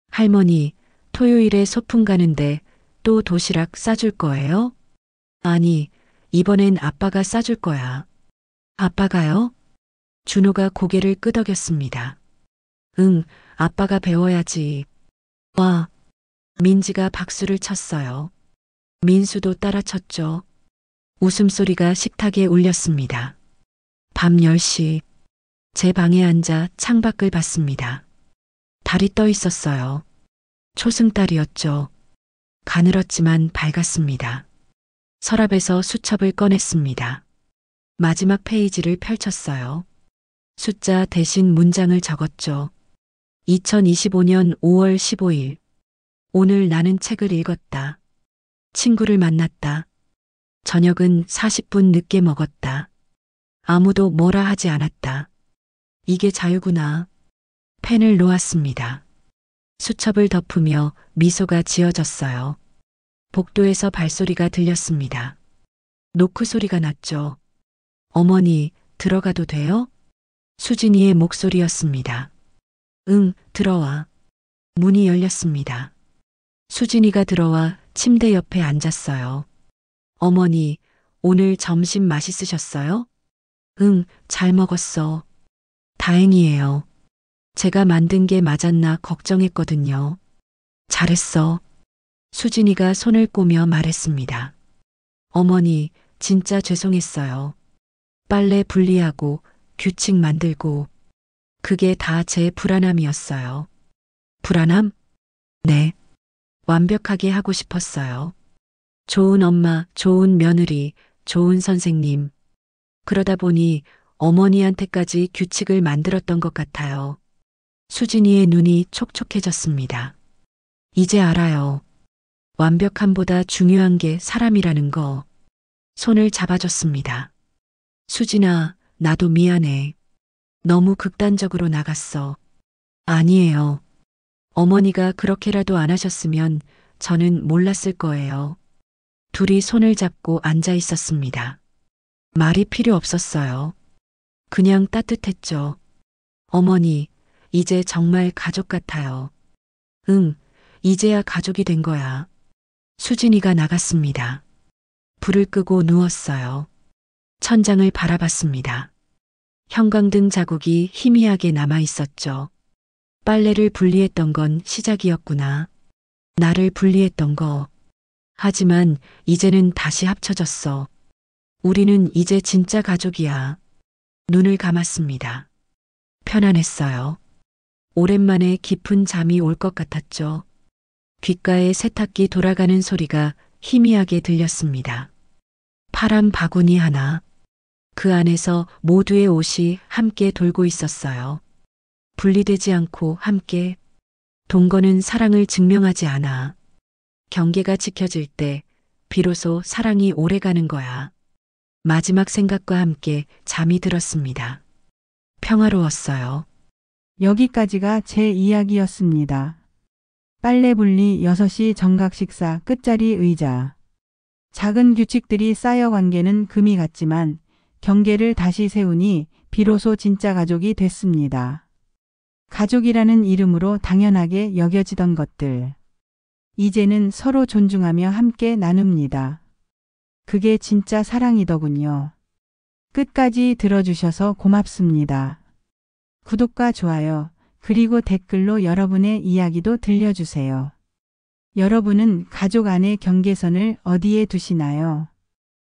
할머니, 토요일에 소풍 가는데 또 도시락 싸줄 거예요? 아니, 이번엔 아빠가 싸줄 거야. 아빠가요? 준호가 고개를 끄덕였습니다. 응, 아빠가 배워야지. 와, 민지가 박수를 쳤어요. 민수도 따라 쳤죠. 웃음소리가 식탁에 울렸습니다. 밤 10시, 제 방에 앉아 창밖을 봤습니다. 달이 떠 있었어요. 초승달이었죠. 가늘었지만 밝았습니다. 서랍에서 수첩을 꺼냈습니다. 마지막 페이지를 펼쳤어요. 숫자 대신 문장을 적었죠. 2025년 5월 15일. 오늘 나는 책을 읽었다. 친구를 만났다. 저녁은 40분 늦게 먹었다. 아무도 뭐라 하지 않았다. 이게 자유구나. 펜을 놓았습니다. 수첩을 덮으며 미소가 지어졌어요. 복도에서 발소리가 들렸습니다. 노크 소리가 났죠. 어머니, 들어가도 돼요? 수진이의 목소리였습니다. 응, 들어와. 문이 열렸습니다. 수진이가 들어와 침대 옆에 앉았어요. 어머니, 오늘 점심 맛있으셨어요? 응, 잘 먹었어. 다행이에요. 제가 만든 게 맞았나 걱정했거든요. 잘했어. 수진이가 손을 꼬며 말했습니다. 어머니, 진짜 죄송했어요. 빨래 분리하고 규칙 만들고 그게 다 제 불안함이었어요. 불안함? 네. 완벽하게 하고 싶었어요. 좋은 엄마, 좋은 며느리, 좋은 선생님. 그러다 보니 어머니한테까지 규칙을 만들었던 것 같아요. 수진이의 눈이 촉촉해졌습니다. 이제 알아요. 완벽함보다 중요한 게 사람이라는 거. 손을 잡아줬습니다. 수진아, 나도 미안해. 너무 극단적으로 나갔어. 아니에요. 어머니가 그렇게라도 안 하셨으면 저는 몰랐을 거예요. 둘이 손을 잡고 앉아 있었습니다. 말이 필요 없었어요. 그냥 따뜻했죠. 어머니, 이제 정말 가족 같아요. 응, 이제야 가족이 된 거야. 수진이가 나갔습니다. 불을 끄고 누웠어요. 천장을 바라봤습니다. 형광등 자국이 희미하게 남아 있었죠. 빨래를 분리했던 건 시작이었구나. 나를 분리했던 거. 하지만 이제는 다시 합쳐졌어. 우리는 이제 진짜 가족이야. 눈을 감았습니다. 편안했어요. 오랜만에 깊은 잠이 올 것 같았죠. 귓가에 세탁기 돌아가는 소리가 희미하게 들렸습니다. 파란 바구니 하나. 그 안에서 모두의 옷이 함께 돌고 있었어요. 분리되지 않고 함께. 동거는 사랑을 증명하지 않아. 경계가 지켜질 때 비로소 사랑이 오래가는 거야. 마지막 생각과 함께 잠이 들었습니다. 평화로웠어요. 여기까지가 제 이야기였습니다. 빨래 분리 6시 정각 식사 끝자리 의자. 작은 규칙들이 쌓여 관계는 금이 갔지만 경계를 다시 세우니 비로소 진짜 가족이 됐습니다. 가족이라는 이름으로 당연하게 여겨지던 것들. 이제는 서로 존중하며 함께 나눕니다. 그게 진짜 사랑이더군요. 끝까지 들어주셔서 고맙습니다. 구독과 좋아요, 그리고 댓글로 여러분의 이야기도 들려주세요. 여러분은 가족 안의 경계선을 어디에 두시나요?